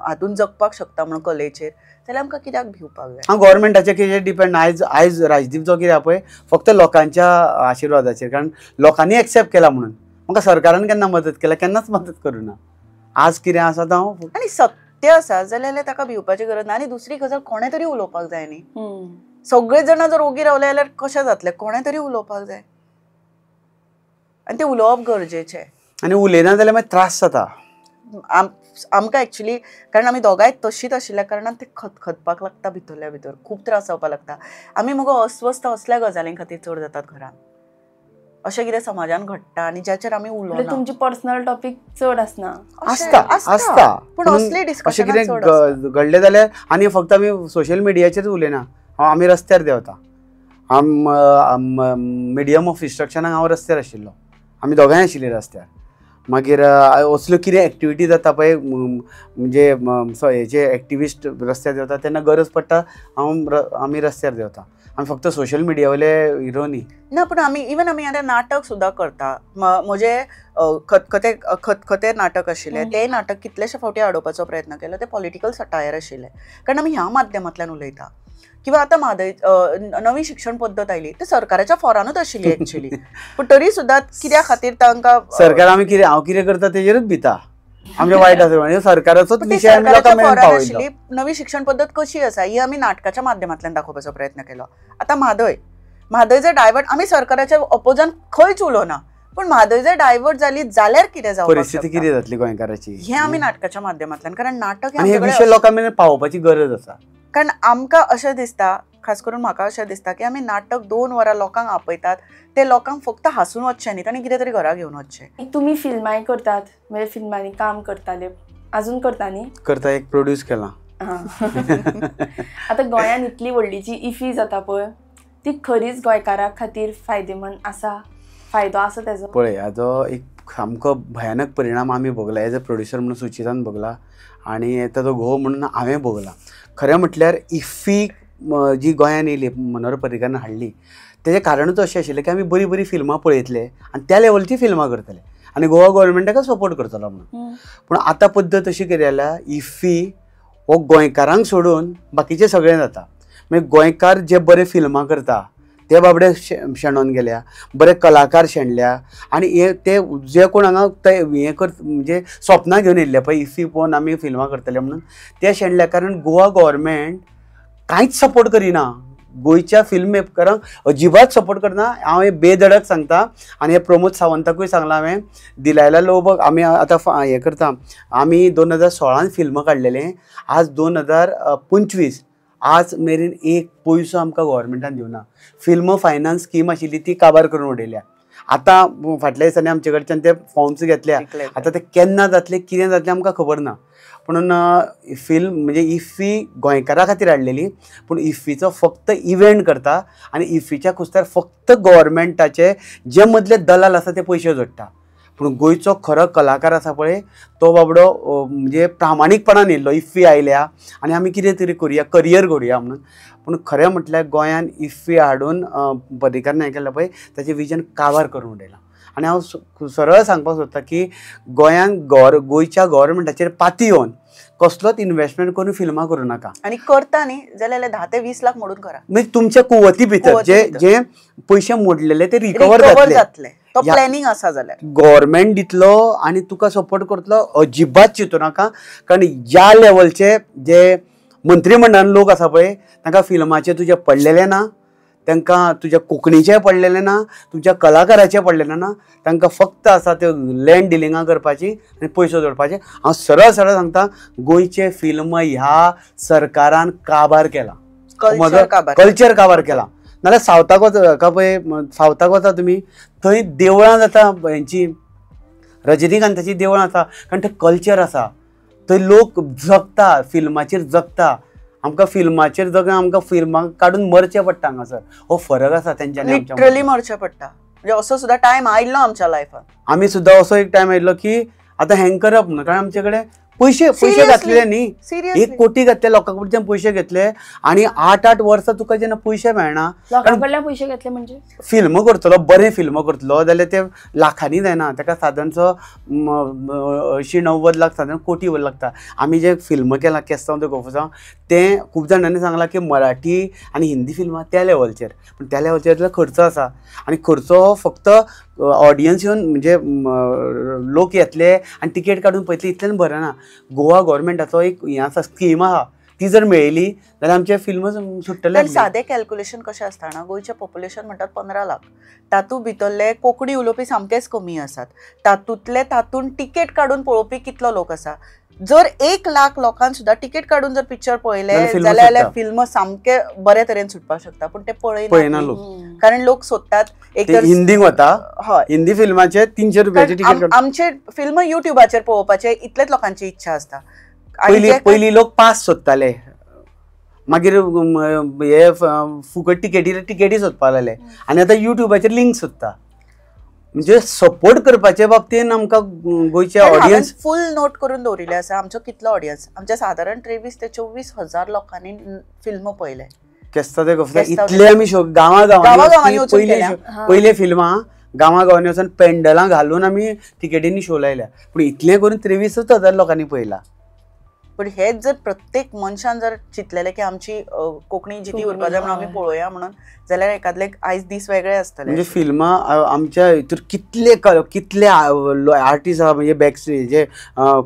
हातून जगपाक शकता म्हणून कलेचेर, जाल्यार आमकां कित्याक भिवपाक जाय? हांव गव्हर्मेंटाचेर कितें डिपेंड आयज राजदीप जो कितें पळय फक्त लोकांच्या आशिर्वादाचेर, कारण लोकांनी एक्सेप्ट केला म्हणून. म्हाका सरकारान केन्ना मदत केला? केन्नाच मदत करूं ना. आज कितें आसा तो हांव आनी सत्य आसा जाल्यार ताका भिवपाची गरज ना. आनी दुसरी गजाल कोणें तरी उलोवपाक जाय न्ही. सगळे जाणां जर ओगी रावले जाल्यार कशें जातलें? कोणें तरी उलोवपाक जाय आनी तें उलोवप गरजेचें. आनी उलयना जाल्यार मागीर त्रास जाता आमकां एक्चुली, कारण आमी दोगांय तशींच आशिल्ल्या कारणान तें खतखतपाक लागता भितरल्या भितर, खूब त्रास जावपाक लागता. आमी मगो अस्वस्थ असल्या गजालीं खातीर चड जातात घरान. अशें कितें समाजान घडटा आनी ज्याचेर आमी उलोवना. तुमची पर्सनल टॉपिक चड आसना? आसता पूण असली डिस्कशन अशें कितें घडलें जाल्यार आनी फक्त आमी सोशल मिडियाचेर उलयना. आमी रस्त्यार देंवता. मिडियम ऑफ इंस्ट्रक्शनाक हांव रस्त्यार आशिल्लो, आमी दोगांय आशिल्लीं रस्त्यार. मागीर असल्यो कितें एक्टिविटी जाता पळय म्हणजे हेचे एक्टिविस्ट रस्त्यार देंवता तेन्ना गरज पडटा आमी रस्त्यार देंवता. आमी फक्त सोशल मिडिया वयले हिरो न्ही ना, पूण आमी आतां नाटक सुद्दां करता. म्हजें खतखते नाटक आशिल्लें, तें नाटक कितलेशे फावटी आडोवपाचो प्रयत्न केलो. तें पॉलिटिकल सटायर आशिल्लें, कारण आमी ह्या माध्यमांतल्यान उलयता. किंवा आतां नवी शिक्षण पद्दत आयली, ती सरकाराच्या फॉरानूच आशिल्ली एक्चुअली, पूण तरी सुद्दां कित्या खातीर तांकां सरकार हांव कितें करता तेजेरूच भिता. आमचे वायट आसा म्हणजे सरकाराचोच विशय आशिल्ली. नवी शिक्षण पद्दत कशी आसा ही आमी नाटकाच्या माध्यमांतल्यान दाखोवपाचो प्रयत्न केलो. आतां म्हादय जर डायवर्ट, आमी सरकाराच्या अपोजान खंयच उलोवना, पूण म्हादय जर डायवर्ट जाली जाल्यार कितें जावपाक परिस्थिती कितें जातली गोंयकाराची हें आमी नाटकाच्या माध्यमांतल्यान, कारण नाटक हे विशय लोकां मेरेन पावोवपाची गरज आसा. कारण आमकां अशें दिसता, खास करून म्हाका अशें दिसता की आमी नाटक 2 वरां लोकांक आपयतात, ते लोकांक फक्त हांसून वचचें न्ही, तांणी कितें तरी घरा घेवन वचचें. तुमी फिल्मांय करतात, म्हणजे फिल्मांनी काम करताले, अजून करता न्ही? करता. एक प्रोड्यूस केलां आतां गोंयान इतली व्हडली जी इफी जाता पळय ती खरीच गोंयकारा खातीर फायदेमंद आसा, फायदो आसा तेजो? पळय, हाजो एक सामको भयानक परिणाम आमी भोगला. एज अ प्रोड्युसर म्हणून सुचितान भोगला आनी ताजो घोव म्हणून हांवें भोगला. खरें म्हटल्यार इफ्फी जी गोंयान येयली, मनोहर पर्रीकारान हाडली, तेजें कारणूच अशें आशिल्लें की आमी बरीं बरीं फिल्मां पळयतले आनी त्या लेवलची फिल्मां करतले आनी गोवा गव्हर्मेंट ताका सपोर्ट करतलो म्हणून. पूण आतां पद्दत अशी केल्या इफ्फी हो गोंयकारांक सोडून बाकीचें सगळें जाता. मागीर गोंयकार जे बरे फिल्मां करता ते बाबडे शेणोन गेल्या, बरे कलाकार शेणल्या आनी ते जे कोण हांगा हें म्हणजे स्वप्नां घेवन येयल्ले पळय इफ्फी पळोवन आमी फिल्मां करतले म्हणून, ते शेणल्या कारण गोवा गव्हर्मेंट कांयच सपोर्ट करिना. गोंयच्या फिल्म मेकरांक अजिबात सपोर्ट करना. हांव हे बेधडक सांगता आनी हे प्रमोद सावंताकूय सांगलां हांवें. दिलायला लोबग आमी आतां हें करता, आमी 2016 फिल्म काडलेलें, आज 2025 आज मेरेन एक पयसो आमकां गव्हर्मेंटान दिवना. फिल्म फायनान्स स्कीम आशिल्ली ती काबार करून उडयल्या. आतां फाटल्या दिसांनी आमचे कडच्यान ते फॉर्म्स घेतल्या. आतां ते केन्ना जातले कितें जातलें आमकां खबर ना. म्हणून फिल्म म्हणजे इफ्फी गोंयकारा खातीर हाडलेली, पूण इफ्फीचो फक्त इव्हेंट करता आनी इफ्फीच्या कुस्त्यार फक्त गव्हर्मेंटाचे जे मदले दलाल आसा ते पयशे जोडटा. पूण गोंयचो खरो कलाकार आसा पळय तो बाबडो म्हणजे प्रामाणीकपणान येयल्लो इफ्फी आयल्या आनी आमी कितें तरी करुया, करियर घडोवया म्हणून. पूण खरें म्हटल्यार गोंयान इफ्फी हाडून पर्रीकारान हें केलें पळय ताचें विजन काबार करून उडयलां. आनी हांव सरळ सांगपाक सोदता की गोंयांक गोंयच्या गव्हर्मेंटाचेर पाती येवन कसलोच इन्वेस्टमेंट करून फिल्मां करूं नाका. आनी करता न्ही जाल्यार 10 ते 20 लाख मोडून करा. म्हणजे तुमच्या कुवती भितर जे पयशे मोडलेले ते रिकवर जातले. तो प्लॅनिंग आसा जाल्यार गव्हर्मेंट दितलो आनी तुका सपोर्ट करतलो अजिबात चिंतू नाका. कारण ज्या लेवलचे जे मंत्रीमंडळान लोक आसा पळय तांकां फिल्माचे तुजे पडलेले ना, तांकां तुज्या कोंकणीचें पडलेलें ना, तुज्या कलाकाराचें पडलेलें ना. तांकां फक्त आसा त्यो लँड डिलिंगां करपाची आनी पयसो जोडपाचे. हांव सरळ सांगता, गोंयचे फिल्म ह्या सरकारान काबार केला, कल्चर काबार केला. नाल्यार सावथाक वचा पळय, सावथाक वता तुमी, थंय देवळां जाता हेंची रजनीकांताची देवळां आसा कारण थंय कल्चर आसा. थंय लोक जगता, फिल्माचेर जगता. आमकां फिल्माचेर जगून आमकां फिल्मां काडून मरचें पडटा हांगासर. हो फरक आसा तेंच्यांनी. लिटरली मरचें पडटा. म्हणजे असो सुद्दां टायम आयिल्लो आमच्या लायफान. आमी सुद्दां असो एक टायम आयिल्लो की आतां हें करप न्हू, कारण आमचे कडेन पयशे घातले न्ही, 1 कोटी घातले लोकां कडच्यान पयशे घेतले आनी 8 वर्सां तुका जेन्ना पयशे मेळना, लोकां कडल्यान पयशे घेतले म्हणजे फिल्म करतलो, बरें फिल्म करतलो जाल्यार ते लाखांनी जायना. ताका सादारणसो 80-90 लाख सादारण कोटी वर लागता. आमी जे फिल्म केलां केस्तांव ते गोफुसांव तें खूब जाणांनी सांगलां की मराठी आनी हिंदी फिल्मां त्या लेवलचेर, पूण त्या लेवलचेर खर्च आसा आनी खर्चो फक्त ऑडियन्स येवन म्हणजे लोक येतले आनी तिकेट काडून पळयतले इतल्यान भरना. गोवा गव्हर्मेंटाचो एक हें आसा, स्कीम आहा, ती जर मेळिली जाल्यार आमचे फिल्म सुट्टले. सादें कॅल्क्युलेशन कशें आसता ना, गोंयचें पॉप्युलेशन म्हणटात 15 लाख. तातूंत भितरले कोंकणी उलोवपी सामकेच कमी आसात. तातूंत तिकेट काडून पळोवपी कितलो लोक आसा. जर 1 लाख लोकांक सुद्दां तिकेट काडून जर पिक्चर पळयले जाल्यार फिल्म सामके बरे तरेन सुटपाक शकता. पूण ते पळयना लोक, कारण लोक सोदतात एक तर हिंदीक वता. हय, हिंदी फिल्माचे 300 रुपयाचे तिकेट. आमचे फिल्म युट्यूबाचेर पळोवपाचे इतलेच लोकांची इच्छा आसता. पयलीं लोक पास सोदताले, मागीर हे फुकट तिकेटी सोदपाक लागले आनी आतां युट्यूबाचेर लिंक सोदता. म्हणजे सपोर्ट करपाच्या बाबतीन आमकां गोंयचे ऑडियन्स फूल नोट करून दवरिल्ले आसा. आमचो कितलो ऑडियन्स, आमच्या सादारण 23 ते 24 हजार लोकांनी फिल्म पळयले. केस्ता ते गफता इतले आमी शो गांवागांवांनी पयले फिल्मां गांवागांवांनी वचून पेंडलां घालून आमी तिकेटींनी शो लायल्या. पूण इतलें करून 23 हजार लोकांनी पळयला. पण हेच जर प्रत्येक मनशान जर चिंतलेलें की आमची कोंकणी जिती उरपा जाय म्हणून आमी पळोवया म्हणून, जाल्यार एकादले आयज दीस वेगळे आसतले. म्हणजे फिल्मां आमच्या हितूर कितले आर्टिस्ट आसा, म्हणजे बॅक स्टेज जे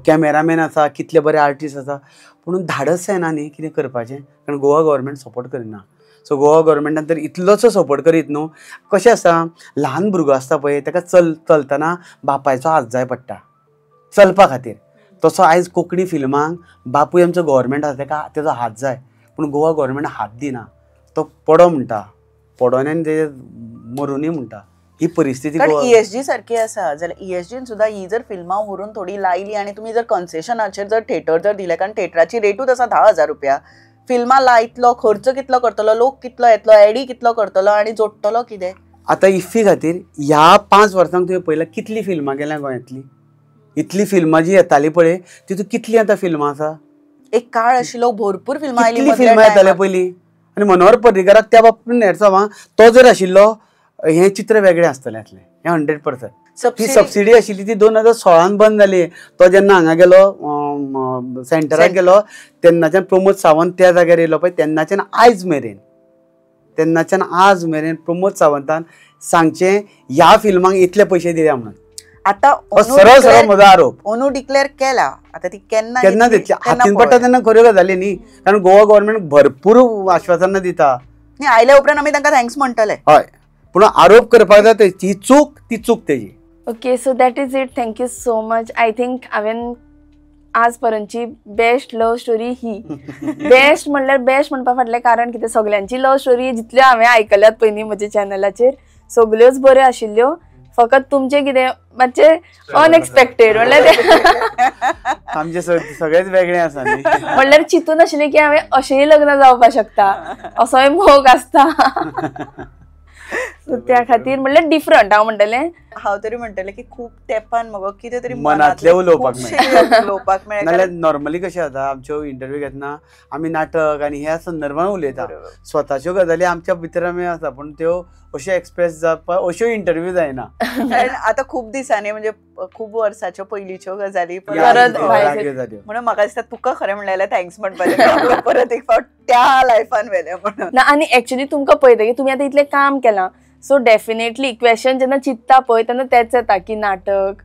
कॅमेरामॅन आसा, कितले बरे आर्टिस्ट आसा, पूण धाडस जायना न्ही कितें करपाचें, कारण गोवा गव्हर्मेंट सपोर्ट करिना. सो गोवा गव्हर्मेंटान तर इतलोसो सपोर्ट करीत न्हू. कशें आसता, ल्हान भुरगो आसता पळय ताका चलतना बापायचो हात जाय पडटा चलपा खातीर. तसो आयज कोंकणी फिल्मांक बापूय आमचो गव्हर्मेंट आसा ताका तेजो हात जाय, पूण गोवा गव्हर्मेंट हात दिना. तो पडो म्हणटा, पडोन आनी ते मरुनी म्हणटा. ही परिस्थिती कारण गोवा- ESG सारखी आसा जाल्यार ESGन सुद्दां ही जर फिल्मां व्हरून थोडी लायली आनी तुमी जर कन्सेशनाचेर जर थिएटर जर दिले, कारण थिएटराची रेटूच आसा 10,000 रुपया, फिल्मां लायतलो, खर्च कितलो करतलो, लोक कितलो येतलो, एडी कितलो करतलो आनी जोडटलो कितें? आतां इफ्फी खातीर ह्या 5 वर्सांक तुवें पळयलां कितली फिल्मां गेल्या गोंयांतली, इतली फिल्मां जी येताली पळय तितून कितली आतां फिल्मां आसा, एक काळ आशिल्लो भरपूर फिल्मां आयली कितली मदल्या फिल्मां येताले टायमार. पयलीं. आनी मनोहर पर्रीकाराक त्या बाबतींत हेडसां तो जर आशिल्लो हें चित्र वेगळें आसतलें आसलें, हें 100%. ती सबसिडी सबसिडी आशिल्ली ती 2016 बंद जाली. तो जेन्ना हांगा गेलो सेंटराक गेलो तेन्नाच्यान प्रमोद सावंत त्या जाग्यार येयलो पळय, तेन्नाच्यान आयज मेरेन प्रमोद सावंतान सांगचें ह्या फिल्मांक इतले पयशे दिल्या म्हणून. आतां हो सरळ सरळ म्हजो आरोप. ओनू डिक्लेअर केला, आतां ती केन्ना केन्ना येतली देतली तेन्ना हातीन पडटा पळोवया. तेन्ना खऱ्यो गजाली न्ही, कारण गोवा गव्हर्नमेंट भरपूर आश्वासनां दिता. न्ही, आयल्या उपरांत आमी तांकां थँक्स म्हणटले. हय, पूण आरोप करपाक जाय ती चूक तेजी. Okay, so that is it. Thank you so much. I think हांवें आज पर्यंतची बेस्ट लव स्टोरी ही बेस्ट म्हणल्यार बेस्ट म्हणपा फाटलें कारण कितें, सगळ्यांची लव स्टोरी जितल्यो हांवें आयकल्यात पयलीं म्हज्या चॅनलाचेर सगळ्योच बऱ्यो आशिल्ल्यो. फकत तुमचें कितें मातशें अनएक्सपेक्टेड म्हणल्यार आमचे सगळेच वेगळे आसा न्ही. म्हणल्यार चिंतून आशिल्लें की हांवें अशेंय लग्न जावपाक शकता, असोय मोग आसता. सो त्या खातीर म्हणल्यार डिफरंट हांव म्हणटलें. हांव तरी म्हणटलें की खूब तेंपान म्हाका कितें तरी मनांतलें उलोवपाक उलोवपाक मेळ्ळें. नाल्यार नॉर्मली कशें जाता आमच्यो इंटरव्यू घेतना आमी नाटक आनी ह्या संदर्भान उलयता, स्वताच्यो गजाली आमच्या भितर आमी आसा पूण त्यो अश्यो एक्सप्रेस जावपाक अश्यो इंटरव्यू जायना. कारण आतां खूब दिसांनी म्हणजे खूब वर्साच्यो पयलींच्यो गजाली परत जाग्यो जाल्यो. म्हणून म्हाका दिसता तुका खरें म्हणल्यार थँक्स म्हणपाचें परत एक फावट त्या लायफान व्हेलें म्हणून. ना, आनी एक्चुली तुमकां पळयतकीर तुमी आतां इतलें काम केलां, सो डेफिनेटली क्वेश्चन जेन्ना चिंतता पळय तेन्ना तेंच येता की नाटक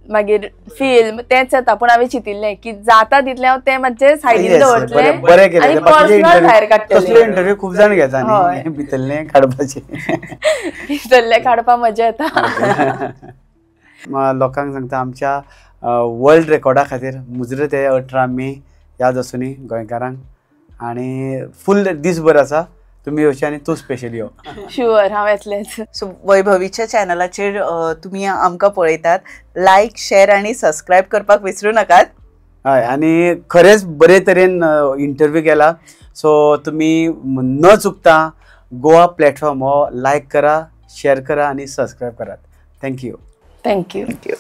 मागीर फिल्म तेंच येता. पूण हांवें चिंतिल्लें की जाता तितलें हांव तें मातशें सायडीन दवरतलें बरें केलें. आनी पर्सनल भायर तसले काडटलें. इंटरव्यू खूब जाण घेता न्ही, भितरलें काडपाचें. भितरलें काडपाक मजा येता. लोकांक सांगता आमच्या वर्ल्ड रेकॉर्डा खातीर मुजरत हे 18 मे याद आसूं न्ही गोंयकारांक. आनी फूल दीसभर आसा, तुमी येवचे आनी तूं स्पेशली यो. शुअर, हांव येतलेंच. सो वैभवीच्या चॅनलाचेर तुमी आमकां पळयतात, लायक शेअर आनी सबस्क्रायब करपाक विसरूं नाकात. हय, आनी खरेंच बरे तरेन इंटरव्यू केला. सो तुमी न चुकता गोवा प्लॅटफॉर्म हो लायक करा, शेअर करा आनी सबस्क्रायब करात. थँक्यू. थँक्यू. थँक्यू.